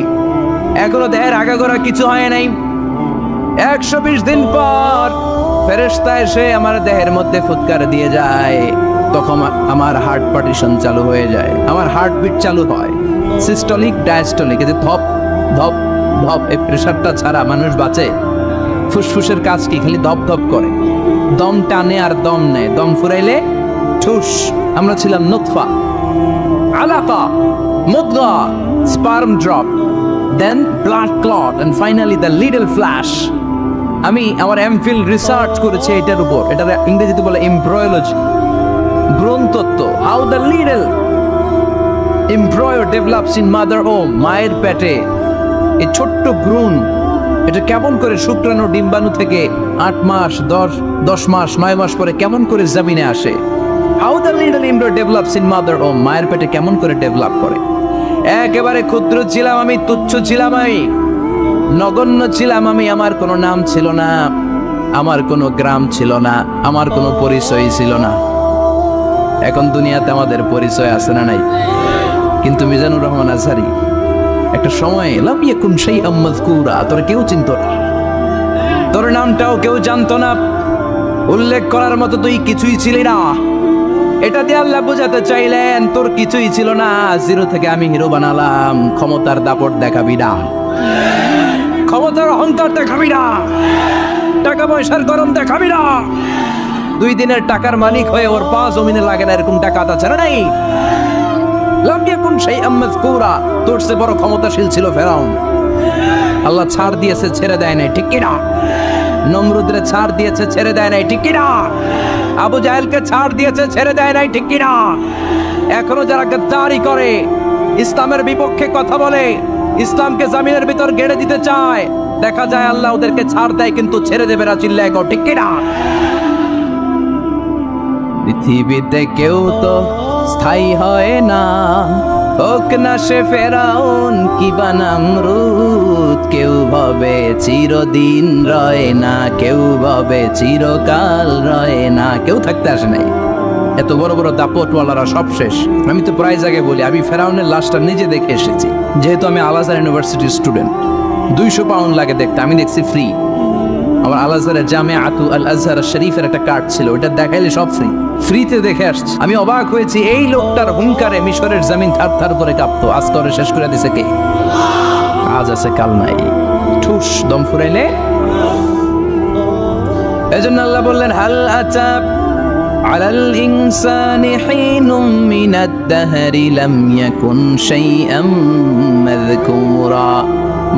এখনো দেহের আগাগোড়া কিছু হয় নাই। 120 দিন পর ফেরেশতা এসে আমার দেহের মধ্যে ফুৎকার দিয়ে যায়, তখন আমার হার্ট পার্টিশন চালু হয়ে যায়, আমার হার্টবিট চালু হয়, সিস্টোলিক ডায়াস্টোলিক, এই যে ধপ ধপ ধপ, এই প্রেসারটা ছাড়া মানুষ বাঁচে? ফুসফুসের কাজ কি? খালি ধপ ধপ করে, দম টানে আর দম নেয়, দম ফুরাইলে ঠুস। আমরা ছিলাম নুতফা, আলাকা, মুদগা, sperm drop, then blood clot, and finally the little flesh. আমি আমার এমফিল রিসার্চ করেছি এটার উপর, এটার ইংরেজিতে বলে এমব্রায়োলজি, ভ্রূণতত্ত্ব। How the little embryo develops in mother womb, মায়ের পেটে এই ছোট্ট ভ্রূণ এটা কেমন করে শুক্রাণু ডিম্বাণু থেকে 8 মাস 10 মাস 9 মাস পরে কেমন করে জমিনে আসে। How the little embryo develops in mother womb, মায়ের পেটে কেমন করে ডেভেলপ করে। একেবারে ক্ষুদ্র ছিলাম আমি, তুচ্ছ ছিলাম আমি, নগণ্য ছিলাম আমি, আমার কোনো নাম ছিল না, আমার কোনো গ্রাম ছিল না, আমার কোনো পরিচয় ছিল না। এখন দুনিয়াতে আমাদের পরিচয় আছে না নাই? কিন্তু মিজানুর রহমান আজহারী একটা সময় লাম ইয়াকুন শাইআম মাযকুরা, তোর কেউ চিনতো না, তোর নামটাও কেউ জানতো না, উল্লেখ করার মতো তুই কিছুই ছিলি না। এটা দিয়ে আল্লাহ বোঝাতে চাইলেন তোর কিছুই ছিল না, জিরো থেকে আমি হিরো বানালাম। ক্ষমতার দাপট দেখাবি না, ক্ষমতার অহংকার দেখাবি না, টাকা পয়সার গরম দেখাবি না। 2 দিনের টাকার মালিক হয়ে ওর পা জমিনে লাগে না, এরকম টাকা আছে না নাই? লাম ইয়াকুন শাইআম মাযকুরা, তোর চেয়ে বড় ক্ষমতাশীল ছিল ফেরাউন। আল্লাহ ছাড় দিয়েছে, ছেড়ে দেয় নাই, ঠিক কি না? নমরুদরে ছাড় দিয়েছে, ছেড়ে দেয় নাই, ঠিক কি না? আবু জাহেলকে ছাড় দিয়েছে, ছেড়ে দেয় নাই, ঠিক কি না? এখনো যারা গদ্দারি করে, ইসলামের বিপক্ষে কথা বলে, ইসলামকে জমিনের ভিতর গেড়ে দিতে চায়, দেখা যায় আল্লাহ ওদেরকে ছাড় দেয় কিন্তু ছেড়ে দেবে না। চিল্লায় কও ঠিক কি না? পৃথিবীতে কেউ তো স্থায়ী হয় না, হোক না সে ফেরাউন কিবা নমরুদ। কেউ ভাবে চিরদিন রয় না, কেউ ভাবে চিরকাল রয় না। কেউ থাকতে আসে নাই, এত বড় বড় দাপটওয়ালারা সব শেষ। আমি তো প্রায় জায়গায় বলি আমি ফেরাউনের লাশটা নিজে দেখে এসেছি, যেহেতু আমি আল আজহার ইউনিভার্সিটির স্টুডেন্ট। 200 পাউন্ড লাগে দেখতে, আমি দেখছি ফ্রি। আমার আল আজহারের জামিআতু আল আজহার শরীফের একটা কার্ড ছিল, ওটা দেখাইলে সব ফ্রি, ফ্রিতে দেখে আসছি। আমি অবাক হয়েছি, এই লোকটার হুঙ্কারে মিশরের জমিন থার থার করে কাঁপতো, আজ করে শেষ করে দিছে কে? আজ আছে কাল নাই, ঠুস দম ফুরাইলে। এজন্য আল্লাহ বললেন হাল আতা আলাল ইনসানি হিনুম মিনাদ দাহরি লাম ইয়াকুন শাইআম মাযকুরা।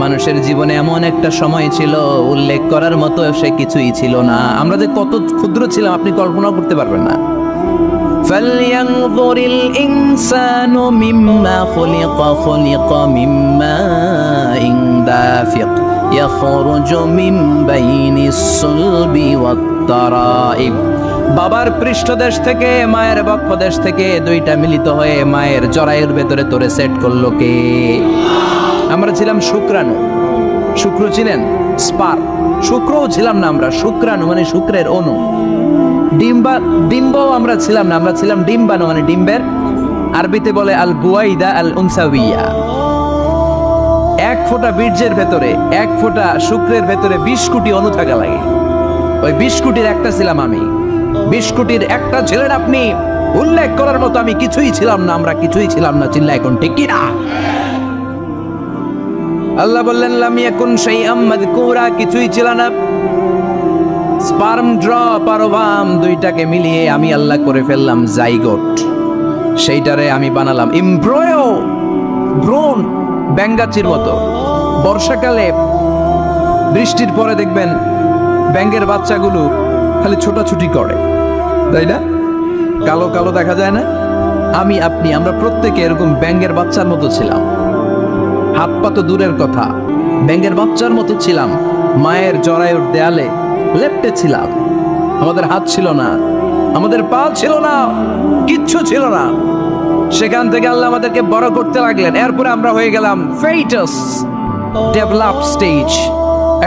মানুষের জীবনে এমন একটা সময় ছিল উল্লেখ করার মতো সে কিছুই ছিল না। আমরা যে কত ক্ষুদ্র ছিলাম আপনি কল্পনা করতে পারবেন না। ফালইয়ানযুরিল ইনসানু মিম্মা খুলিকা, খুলিকা মিম্মা দাফিক ইয়াখরুজু মিন বাইনিস সুলবি ওয়াত তারাইব। বাবার পৃষ্ঠদেশ থেকে, মায়ের বক্ষদেশ থেকে দুইটা মিলিত হয়ে মায়ের জরায়ুর ভেতরে তোরে সেট করলো কে? আমরা ছিলাম শুক্রাণু। শুক্র ছিলেন স্পার, শুক্রও ছিলাম না আমরা, শুক্রাণু মানে শুক্রের অণু। ডিম্বও আমরা ছিলাম না, আমরা ছিলাম ডিম্বাণু মানে ডিম্বের, আরবিতে বলে আল বুয়াইদা আল উনসাউইয়া। 1 ফোঁটা বীর্যের ভেতরে, 1 ফোঁটা শুক্রের ভেতরে 20 কোটি অণু থাকা লাগে। ওই 20 কোটির একটা ছিলাম আমি, 20 কোটির একটা ছিলেন আপনি। উল্লেখ করার মতো আমি কিছুই ছিলাম না, আমরা কিছুই ছিলাম না। চিল্লা এখন ঠিক কি না? আল্লাহ বললেন লাম ইয়াকুন শাইআম মাযকুরা, কিছুই ছিল না। স্পার্ম ড্রপ আর ওভাম দুইটাকে মিলিয়ে আমি আল্লাহ করে ফেললাম জাইগোট। সেইটারে আমি বানালাম এমব্রয়ো, ভ্রূণ, ব্যাঙ্গাচির মতো। বর্ষাকালে বৃষ্টির পরে দেখবেন ব্যাঙের বাচ্চাগুলো খালি ছোটাছুটি করে, তাই না? কালো কালো দেখা যায় না? আমি আপনি আমরা প্রত্যেকে এরকম ব্যাঙের বাচ্চার মতো ছিলাম। হাত পা তো দূরের কথা, ব্যাঙের বাচ্চার মতো ছিলাম। মায়ের জরায়ুর দেয়ালে লেপ্টে ছিলাম। আমাদের হাত ছিল না, আমাদের পা ছিল না, কিচ্ছু ছিল না। সেখান থেকে আল্লাহ আমাদেরকে বড় করতে লাগলেন। এরপরে আমরা হয়ে গেলাম ফেটাস, ডেভেলপ স্টেজ।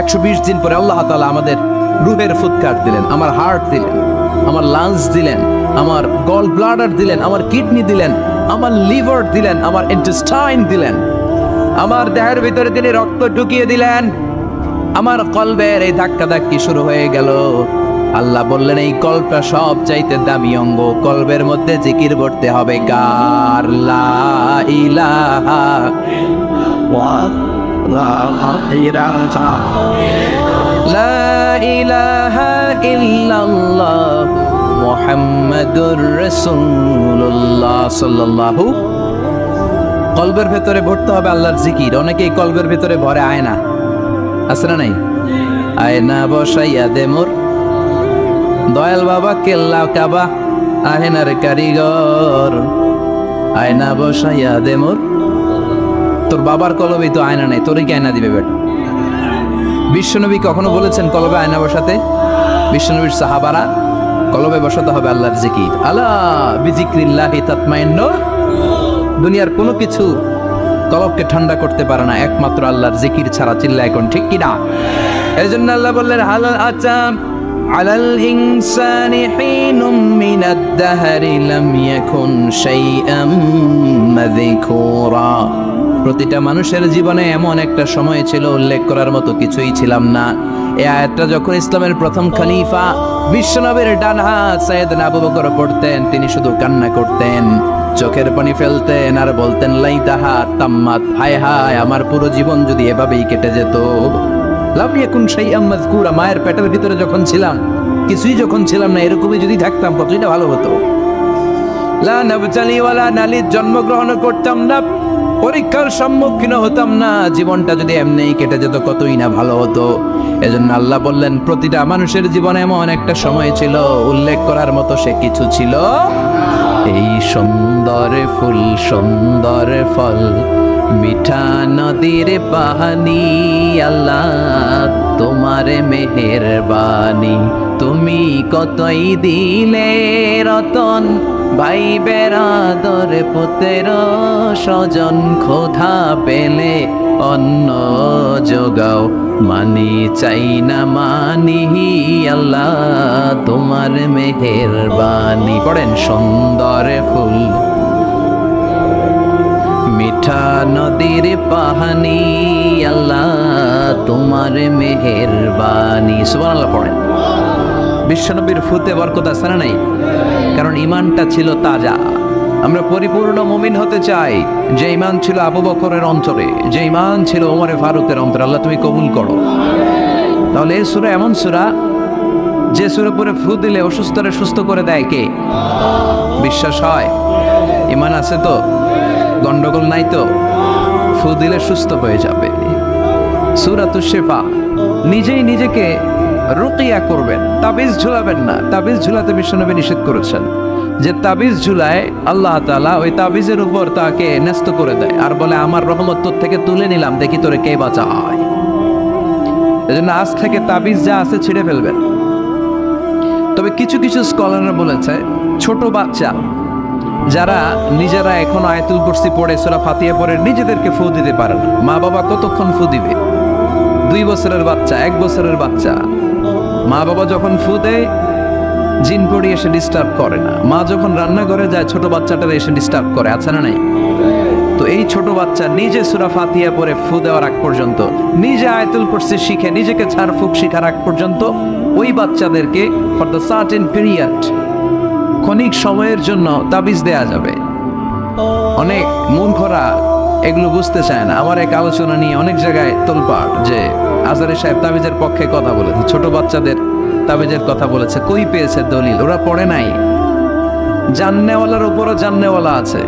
120 দিন পরে আল্লাহ তাআলা আমাদের রুহের ফুৎকার দিলেন, আমার হার্ট দিলেন, আমার লাংস দিলেন, আমার গল ব্লাডার দিলেন, আমার কিডনি দিলেন, আমার লিভার দিলেন, আমার ইন্টেস্টাইন দিলেন, আমার দেহের ভিতরে তিনি রক্ত ঢুকিয়ে দিলেন। আমার কলবের এই ধাক্কা ধাক্কি শুরু হয়ে গেল। আল্লাহ বললেন এই কলবটা সব চাইতে দামি অঙ্গ, কলবের মধ্যে জিকির করতে হবে কার লা ইলাহা লা ইলাহা ইল্লাল্লাহ মুহাম্মাদুর রাসূলুল্লাহ সাল্লাল্লাহু। কলবের ভেতরে ভরতে হবে আল্লাহর জিকির। অনেকেই কলবের ভেতরে ভরে আয়না, আছে না নাই? আয়না বসাইয়া দে মোর দয়াল বাবা কেল্লা কাবা আহেনার কারিগর, আয়না বসাইয়া দে মোর। তোর বাবার কলবেই তো আয়না নাই, তোরই কি আয়না দিবে বেটা? বিশ্বনবী কখনো বলেছেন কলবে আয়না বসাতে? বিশ্বনবীর সাহাবারা কলবে বসাতে হবে আল্লাহর জিকির। আলা বিজিক্রিল্লাহি তাতমাইন্নুল। দুনিয়ার কোনো কিছু কলবকে ঠান্ডা করতে পারে না একমাত্র আল্লাহর জিকির ছাড়া। চিল্লা এখন ঠিক কিনা? এই জন্য আল্লাহ বললেন হাল আতাম আলাল ইনসানি হিনুম মিনাদ দাহরি লাম ইয়াকুন শাইআম মাযকুরা। প্রতিটা মানুষের জীবনে এমন একটা সময় ছিল উল্লেখ করার মতো কিছুই ছিলাম না। এই আয়াতটা যখন ইসলামের প্রথম খলিফা বিশ্বনবীর ডান হাত সাইয়েদনা আবু বকর পড়তেন, তিনি শুধু কান্না করতেন, চোখের পানি ফেলতেন আর বলতেন লাইতাহা তাম্মাত, হায় হায় আমার পুরো জীবন যদি এভাবেই কেটে যেত। লাম ইয়াকুন শাইআম মাযকুরা, মায়ের পেটের ভিতরে যখন ছিলাম, কিছুই যখন ছিলাম না, এরকমই যদি থাকতাম কতই না ভালো হতো। লা নাবতালি ওয়ালা নালিদ, জন্মগ্রহণ করতাম না, পরীক্ষার সম্মুখীন হতাম না, জীবনটা যদি এমনিই কেটে যেত কতই না ভালো হতো। এজন্য আল্লাহ বললেন প্রতিটা মানুষের জীবনে এমন একটা সময় ছিল উল্লেখ করার মতো সে কিছু ছিল। এই সুন্দর ফুল সুন্দর ফল মিঠা নদীর পানি, আল্লাহ তোমার মেহেরবানি, তুমি কতই দিলে রতন, ভাই বেরাদর পুত্র স্বজন, খোদা পেলে অন্ন যোগাও, মানি চাই না মানি, আল্লাহ তোমার মেহেরবানি। পড়েন সুন্দর ফুল মিঠা নদীর পানি, আল্লাহ তোমার মেহেরবানি। সুবহানাল্লাহ পড়েন। বিশ্বনবীর ফুতে বরকত আছে না নাই? কারণ ইমানটা ছিল তাজা। আমরা পরিপূর্ণ মুমিন হতে চাই যে ইমান ছিল আবু বকরের অন্তরে, যে ইমান ছিল ওমরে ফারুকের অন্তরে। আল্লাহ তুমি কবুল করো। তাহলে এই সূরা এমন সূরা যে সূরা পরে ফু দিলে অসুস্থরে সুস্থ করে দেয় কে? বিশ্বাস হয়? ইমান আছে তো? গন্ডগোল নাই তো? ফু দিলে সুস্থ হয়ে যাবে। সূরাতুশ শিফা। নিজেই নিজেকে রুকিয়া করবেন, তাবিজ ঝুলাবেন না। তাবিজ ঝুলাতে বিশ্বনবী নিষেধ করেছেন। যে তাবিজ ঝুলায় আল্লাহ তাআলা ওই তাবিজের উপর তাকে ন্যস্ত করে দেয় আর বলে আমার রহমত তোর থেকে তুলে নিলাম, দেখি তোরে কে বাঁচায়। এজন্য আজ থেকে তাবিজ যা আছে ছিঁড়ে ফেলবেন। তবে কিছু কিছু স্কলাররা বলেছে ছোট বাচ্চা যারা নিজেরা এখন আয়াতুল কুরসি পড়ে সূরা ফাতিহা পড়ে নিজেদেরকে ফু দিতে পারে না, মা বাবা কতক্ষণ ফু দিবে? 2 বছরের বাচ্চা, 1 বছরের বাচ্চা, মা বাবা যখন ফু দেয় জিন পড়ি এসে ডিস্টার্ব করে না। মা যখন রান্না করে যায় ছোট বাচ্চাটারা এসে ডিস্টার্ব করে, আছে না নাই? তো এই ছোট বাচ্চা নিজে সূরা ফাতিহা পড়ে ফু দেওয়ার আগ পর্যন্ত, নিজে আয়াতুল কুরসি শিখে নিজেকে ঝাড়ফুঁক শিখার আগ পর্যন্ত ওই বাচ্চাদেরকে ফর দ্য সার্টেন পিরিয়ড, ক্ষণিক সময়ের জন্য তাবিজ দেয়া যাবে। অনেক মূর্খরা এগুলো বুঝতে চায় না। আমার এক আলোচনা নিয়ে অনেক জায়গায় তোলপাড় যে আজহারী সাহেব তাবিজের পক্ষে কথা বলেছে, ছোট বাচ্চাদের তাবিজের কথা বলেছে। কই পেয়েছে দলিল? ওরা পড়ে নাই। জান্নেওয়ালার উপরও জান্নেওয়ালা আছে,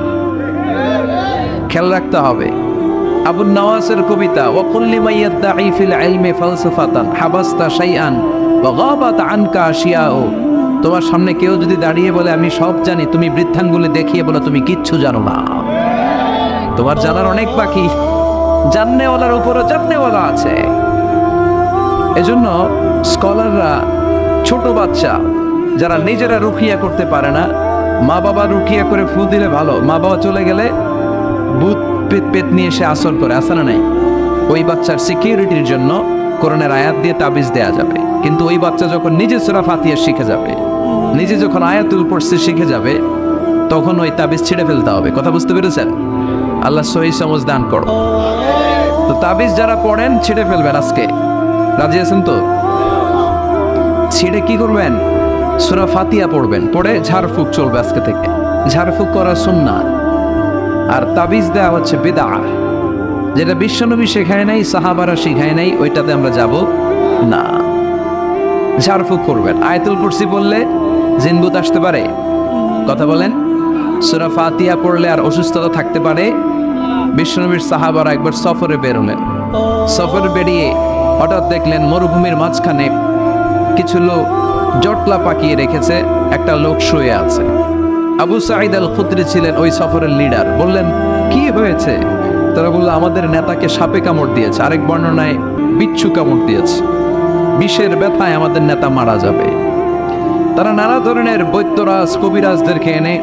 খেয়াল রাখতে হবে। আবু নওয়াসের কবিতা ওয়াকুল্লি মাইয়াদ্দাঈ ফিল ইলমি ফালসাফাতান হাবাস্তা শাইআন ওয়া গাবাত আনকা আশিয়াউ। তোমার সামনে কেউ যদি দাঁড়িয়ে বলে আমি সব জানি, তুমি বৃদ্ধাঙ্গুলি দেখিয়ে বলো তুমি কিচ্ছু জানো না। তোমার জানার অনেক বাকি। জান্নেওয়ালার উপরও জান্নেওয়ালা আছে। এজন্য স্কলাররা ছোট বাচ্চা যারা নিজেরা রুকিয়া করতে পারে না, মা বাবা রুকিয়া করে ফু দিলে ভালো। মা বাবা চলে গেলে ভূত পেত নিয়ে এসে আসর করে, আসে না নাই? ওই বাচ্চার সিকিউরিটির জন্য কোরআনের আয়াত দিয়ে তাবিজ দেয়া যাবে। কিন্তু ওই বাচ্চা যখন নিজে সূরা ফাতিহা শিখে যাবে, নিজে যখন আয়াতুল কুরসি শিখে যাবে, তখন ওই তাবিজ ছিঁড়ে ফেলতে হবে। কথা বুঝতে পেরেছেন? আল্লাহ সহি সমঝ দান করো। তো তাবিজ যারা পড়েন ছিঁড়ে ফেলবেন আজকে। রাজি আছেন তো? ছিঁড়ে কি করবেন? সূরা ফাতিহা পড়বেন, পড়ে ঝাড়ফুঁক চলবে আজকে থেকে। ঝাড়ফুঁক করা সুন্নাত। আর তাবিজ দেওয়া হচ্ছে বিদআহ, যেটা বিশ্বনবী শেখায় নাই, সাহাবারা শেখায় নাই, ওইটাতে আমরা যাব না। ঝাড়ফুঁক করবেন। আয়াতুল কুরসি বললে জিনভূত আসতে পারে? কথা বলেন। সূরা ফাতিহা পড়লে আর অসুস্থতা থাকতে পারে? বিশ্বনবীর সাহাবারা একবার সফরে বেরোলেন। সফরে বেরিয়ে হঠাৎ দেখলেন মরুভূমির মাঝখানে কিছু লোক জটলা পাকিয়ে রেখেছে, একটা লোক শুয়ে আছে। আবু সাঈদ আল খুদরি ছিলেন ওই সফরের লিডার। বললেন কি হয়েছে? তারা বলল আমাদের নেতাকে সাপে কামড় দিয়েছে, আরেক বর্ণনায় বিচ্ছু কামড় দিয়েছে, বিষের ব্যথায় আমাদের নেতা মারা যাবে। তারা নানা ধরনের বৈদ্যরাজ কবিরাজদেরকে এনে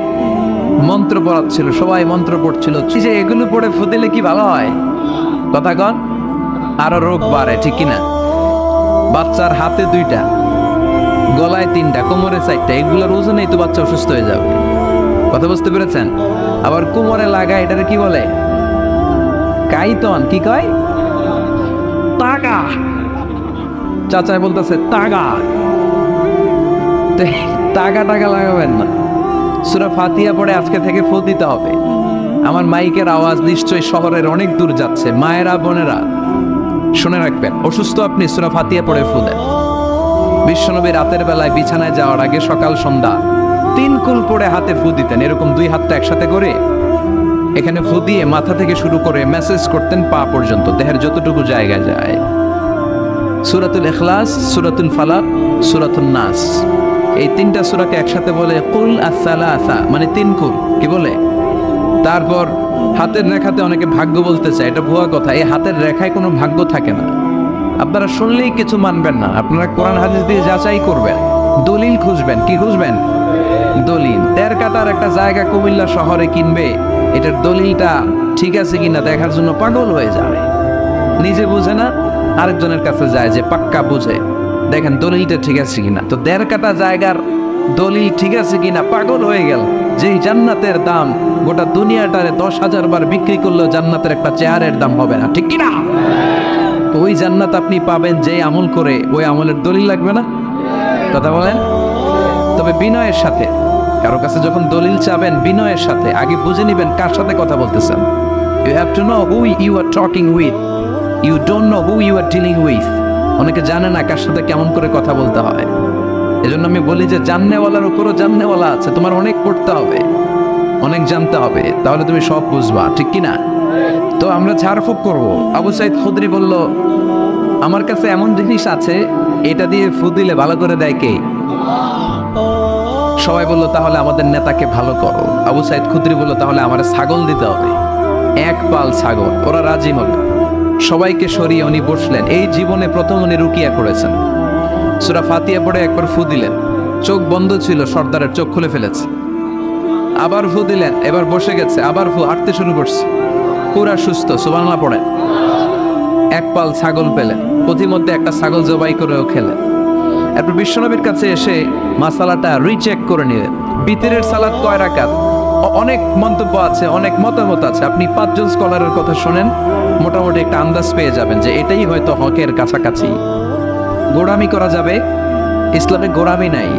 মন্ত্র পড়াচ্ছিল, সবাই মন্ত্র পড়ছিল। যে এগুলো পড়ে ফু দিলে কি ভালো হয়? কথা কন, আরো রোগ বাড়ে, ঠিক কিনা? বাচ্চার হাতে 2টা, গলায় 3টা, কোমরে 4টা, এগুলোর ওজনেই তো বাচ্চা অসুস্থ হয়ে যাবে। কথা বুঝতে পেরেছেন? আবার কোমরে লাগায়, এটারে কি বলে? কাইতন। কি কয়? তাগা। চাচাই বলতেছে তাগা। তাগা টাগা লাগাবেন না। সূরা ফাতিহা পড়ে আজকে থেকে ফু দিতে হবে। আমার মাইকের আওয়াজ নিশ্চয়ই শহরের অনেক দূর যাচ্ছে। মায়েরা, বোনেরা শুনে রাখবেন, অসুস্থ আপনি সূরা ফাতিহা পড়ে ফু দেন। বিশ্বনবী রাতের বেলায় বিছানায় যাওয়ার আগে সকাল সন্ধ্যা 3 কুল পড়ে হাতে ফু দিতেন। এরকম 2 হাতটা একসাথে করে এখানে ফু দিয়ে মাথা থেকে শুরু করে মেসেজ করতেন পা পর্যন্ত, দেহের যতটুকু জায়গা যায়। সূরাতুল ইখলাস, সূরাতুল ফালাক, সূরাতুন নাস, এই 3টা সূরাকে একসাথে বলে কুল আস-সালাসা, মানে 3 কুল। কি বলে? তারপর হাতের রেখাতে অনেকে ভাগ্য বলতে চায়, এটা ভুয়া কথা। এই হাতের রেখায় কোনো ভাগ্য থাকে না। আপনারা শুনলেই কিছু মানবেন না, আপনারা কোরআন হাদিস দিয়ে যাচাই করবেন, দলিল খুঁজবেন। কি খুঁজবেন? দলিল। 1.5 কাঠার একটা জায়গা কুমিল্লা শহরে কিনবে, এটার দলিলটা ঠিক আছে কিনা দেখার জন্য পাগল হয়ে যাবে। নিজে বুঝে না, আরেকজনের কাছে যায় যে পাক্কা বুঝে, দেখেন দলিলটা ঠিক আছে কিনা। তো 1.5 কাঠা জায়গার দলিল ঠিক আছে কিনা পাগল হয়ে গেল। যেই জান্নাতের দাম গোটা দুনিয়াটারে 10,000 বার বিক্রি করলেও জান্নাতের একটা চেয়ারের দাম হবে না, ঠিক কিনা? তো ওই জান্নাত আপনি পাবেন যে আমল করে, ওই আমলের দলিল লাগবে না। কথা বলেন। তবে বিনয়ের সাথে, কারো কাছে যখন দলিল চাবেন বিনয়ের সাথে আগে বুঝে নিবেন কার সাথে কথা বলতেছেন। You have to know who you are talking with, you don't know who you are dealing with. অনেকে জানে না কার সাথে কেমন করে কথা বলতে হয়। এজন্য আমি বলি যে জাননেওয়ালার উপরও জাননেওয়ালা আছে। তোমার অনেক পড়তে হবে, অনেক জানতে হবে, তাহলে তুমি সব বুঝবা, ঠিক কিনা? তো আমরা ঝাড়ফুঁক করব। আবু সাইদ খুদরি বলল, আমার কাছে এমন জিনিস আছে, এটা দিয়ে ফু দিলে ভালো করে দেয় কে? সবাই বলল, তাহলে আমাদের নেতাকে ভালো করো। আবু সাইদ খুদরি বলল, তাহলে আমার ছাগল দিতে হবে, 1 পাল ছাগল। ওরা রাজি হল। সবাইকে সরিয়ে উনি বসলেন। এই জীবনে প্রথম উনি রুকিয়া করেছেন। সূরা ফাতিহা পড়ে একবার ফু দিলেন, চোখ বন্ধ ছিল, সর্দারের চোখ খুলে ফেলেছে। আবার ফু দিলেন, এবার বসে গেছে, আবার ফু, হাঁটতে শুরু করছে, পুরা সুস্থ। সুবহানাল্লাহ পড়েন। 1 পাল ছাগল পেলেন, পথিমধ্যে একটা ছাগল জবাই করেও খেলেন। এরপর বিশ্বনবীর কাছে এসে মাসালাটা রিচেক করে নিলেন। বিতরের সালাত কয় রাকাত? অনেক মন্তব্য আছে, অনেক মতামত আছে। আপনি 5 জন স্কলারের কথা শোনেন, মোটামুটি একটা আন্দাজ পেয়ে যাবেন যে এটাই হয়তো হকের কাছাকাছি। গোড়ামি করা যাবে? ইসলামে গোড়ামি নাই।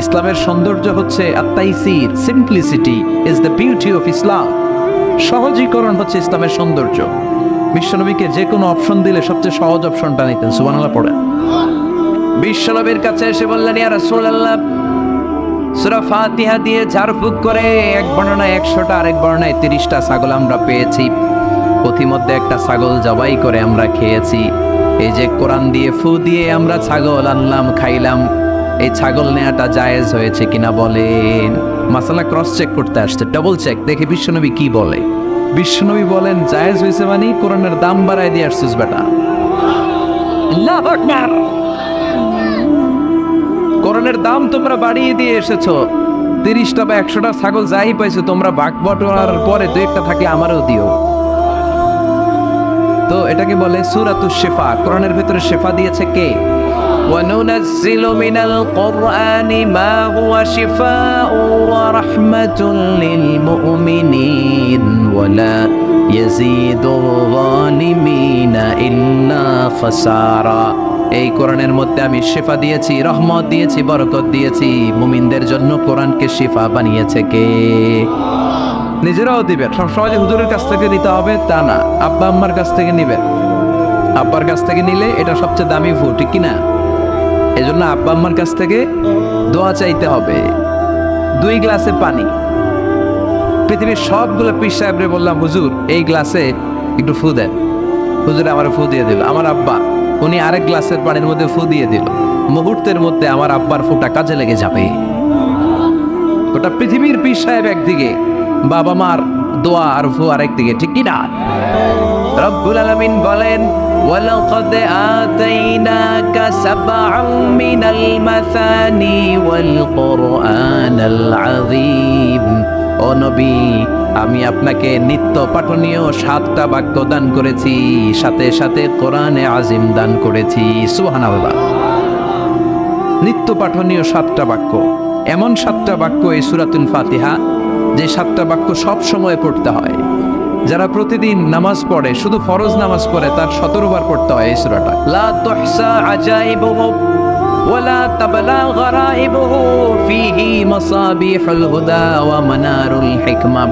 ইসলামের সৌন্দর্য হচ্ছে আত-তাইসির, simplicity is the beauty of Islam. সহজীকরণ হচ্ছে ইসলামের সৌন্দর্য। বিশ্বনবীকে যে কোনো অপশন দিলে সবচেয়ে সহজ অপশনটা নিতেন। সুবহানাল্লাহ পড়েন। বিশ্বনবীর কাছে এসে বললেন, ইয়া রাসূলুল্লাহ, সূরা ফাতিহা দিয়ে ঝাড়ফুঁক করে এক বর্ণনায় 100টা, আরেক বর্ণনায় 30টা ছাগল আমরা পেয়েছি। পথিমধ্যে একটা ছাগল জবাই করে আমরা খেয়েছি। এই যে কোরআন দিয়ে ফু দিয়ে আমরা ছাগল আনলাম, খাইলাম, এই ছাগল নেওয়াটা জায়েজ হয়েছে কিনা বলেন? মাসালা ক্রস চেক করতে আসছে, ডাবল চেক, দেখে বিশ্বনবী কি বলে। বিশ্বনবী বলেন, জায়েজ হয়েছে মানে কোরআনের দাম বাড়ায় দিয়ে আসছিস বেটা। আল্লাহু আকবার। কোরআনের দাম তোমরা বাড়িয়ে দিয়ে এসেছো। 30টা বা 100টা ছাগল যাই পাইছো তোমরা, ভাগ বটোয়ারার পরে 2-1টা থাকলে আমারও দিও। তো এটাকে বলে সূরাতুশ শিফা। কোরআনের ভিতরে শিফা দিয়েছে কে? وَنُنَزِّلُ مِنَ الْقُرْآنِ مَا هُوَ شِفَاءٌ وَرَحْمَةٌ لِلْمُؤْمِنِينَ وَلَا يَزِيدُ الظَّالِمِينَ إِلَّا خَسَارًا। এই কোরআনের মধ্যে আমি শিফা দিয়েছি, রহমত দিয়েছি, বরকত দিয়েছি। মুমিনদের জন্য কোরআনকে শিফা বানিয়েছে কে? নিজেরাও দিবেন। সব সমাজে হুজুরের কাছ থেকে নিতে হবে তা না, আব্বা আম্মার কাছ থেকে নিবেন। আব্বার কাছ থেকে নিলে এটা সবচেয়ে দামি ফু, ঠিক কিনা? এই জন্য আব্বা আম্মার কাছ থেকে দোয়া চাইতে হবে। 2 গ্লাসে পানি। পৃথিবীর সবগুলো পীর সাহেবরে বললাম, হুজুর এই গ্লাসে একটু ফু দেন। হুজুরে আমার ফু দিয়ে দিল। আমার আব্বা, উনি আরেক গ্লাসের পানির মধ্যে ফু দিয়ে দিল। মুহূর্তের মধ্যে আমার আব্বার ফুটা কাজে লেগে যাবে। ওটা পৃথিবীর পীর সাহেব একদিকে, বাবা মার দোয়া আর ফু আরেকদিকে, ঠিক কিনা? রব্বুল আলামিন বলেন, وَلَقَدْ آتَيْنَاكَ سَبْعًا مِنَ الْمَثَانِي وَالْقُرْآنَ الْعَظِيمَ ও নবী, আমি আপনাকে নিত্য পাঠনীয় 7টা বাক্য দান করেছি, সাথে সাথে কোরআনে আজিম দান করেছি। সুবহানাল্লাহ। নিত্য পাঠনীয় 7টা বাক্য, এমন 7টা বাক্য এই সূরাতুল ফাতিহা, যে 7টা বাক্য সব সময় পড়তে হয়। যারা প্রতিদিন নামাজ পড়ে, শুধু ফরজ নামাজ পড়ে, তার 17 বার পড়তে হয় এই সূরাটা। লা তুহসা আজাইবুহু ওয়ালা তাবলা গরাইবুহু ফীহি মাসাবিহুল হুদা ওয়া মানারুল হিকমা।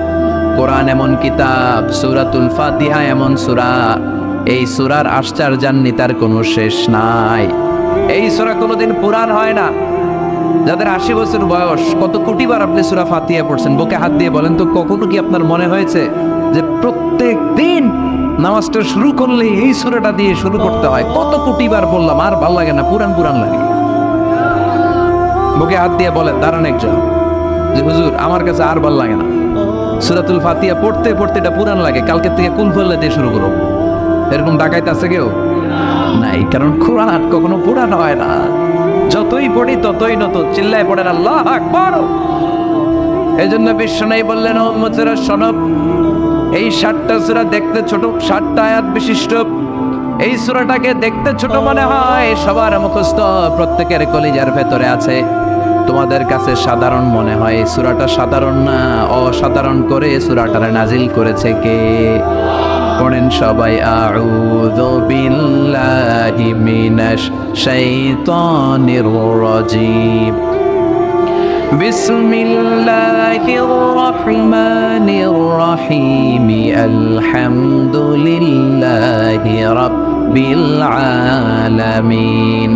কোরআন এমন কিতাব, সূরাতুল ফাতিহা এমন সূরা, এই সূরার আশ্চর্যান্বিতার কোনো শেষ নাই। এই সূরা কোনোদিন পুরান হয় না। যাদের 80 বছর বয়স, কত কোটিবার আপনি সূরা ফাতিহা পড়ছেন, বুকে হাত দিয়ে বলেন তো, কখনো কি আপনার মনে হয়েছে যে প্রত্যেক দিন নামাজটা শুরু করলে এই সূরাটা দিয়ে শুরু করতে হয়? কত কোটিবার বললাম, আর ভাল লাগে না, পুরান পুরান লাগে। বুকে হাত দিয়ে বলেন, দাঁড়ান একজন, যে হুজুর আমার কাছে আর ভাল লাগে না, সূরাতুল ফাতিহা পড়তে পড়তে এটা পুরান লাগে, কালকে থেকে কুল ফল্লা দিয়ে শুরু করব। এরকম ডাকাইতে আছে কেউ? নাই, কারণ কোরআন কখনো পুরান হয় না। যতই পড়ি ততই নতুন। চিল্লায় পড়েন আল্লাহু আকবার। এজন্য বিশ্বনবী বললেন, ও উম্মতেরা শোনো, এই 7টা সূরা দেখতে ছোট, 7টা আয়াত বিশিষ্ট। এই সূরাটাকে দেখতে ছোট মনে হয়, সবার মুখস্থ, প্রত্যেকের কলিজার ভেতরে আছে। তোমাদের কাছে সাধারণ মনে হয়, এই সূরাটা সাধারণ না, অসাধারণ করে সূরাটারে নাজিল করেছে কে? পড়েন সবাই, আউযু বিল্লাহি মিনাশ শাইতানির রাজীম। বিসমিল্লাহির রহমানির রহিম। আলহামদুলিল্লাহি রাব্বিল আলামিন।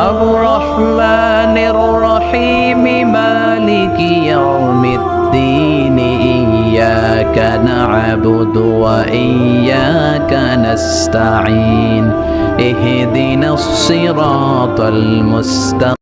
আর রহমানির রহিম। মালিকি ইয়াউমিদ্দিন। ইয়্যাকা না'বুদু ওয়া ইয়্যাকা নাস্তাঈন। ইহদিনাস সিরাতাল মুস্তাকিম।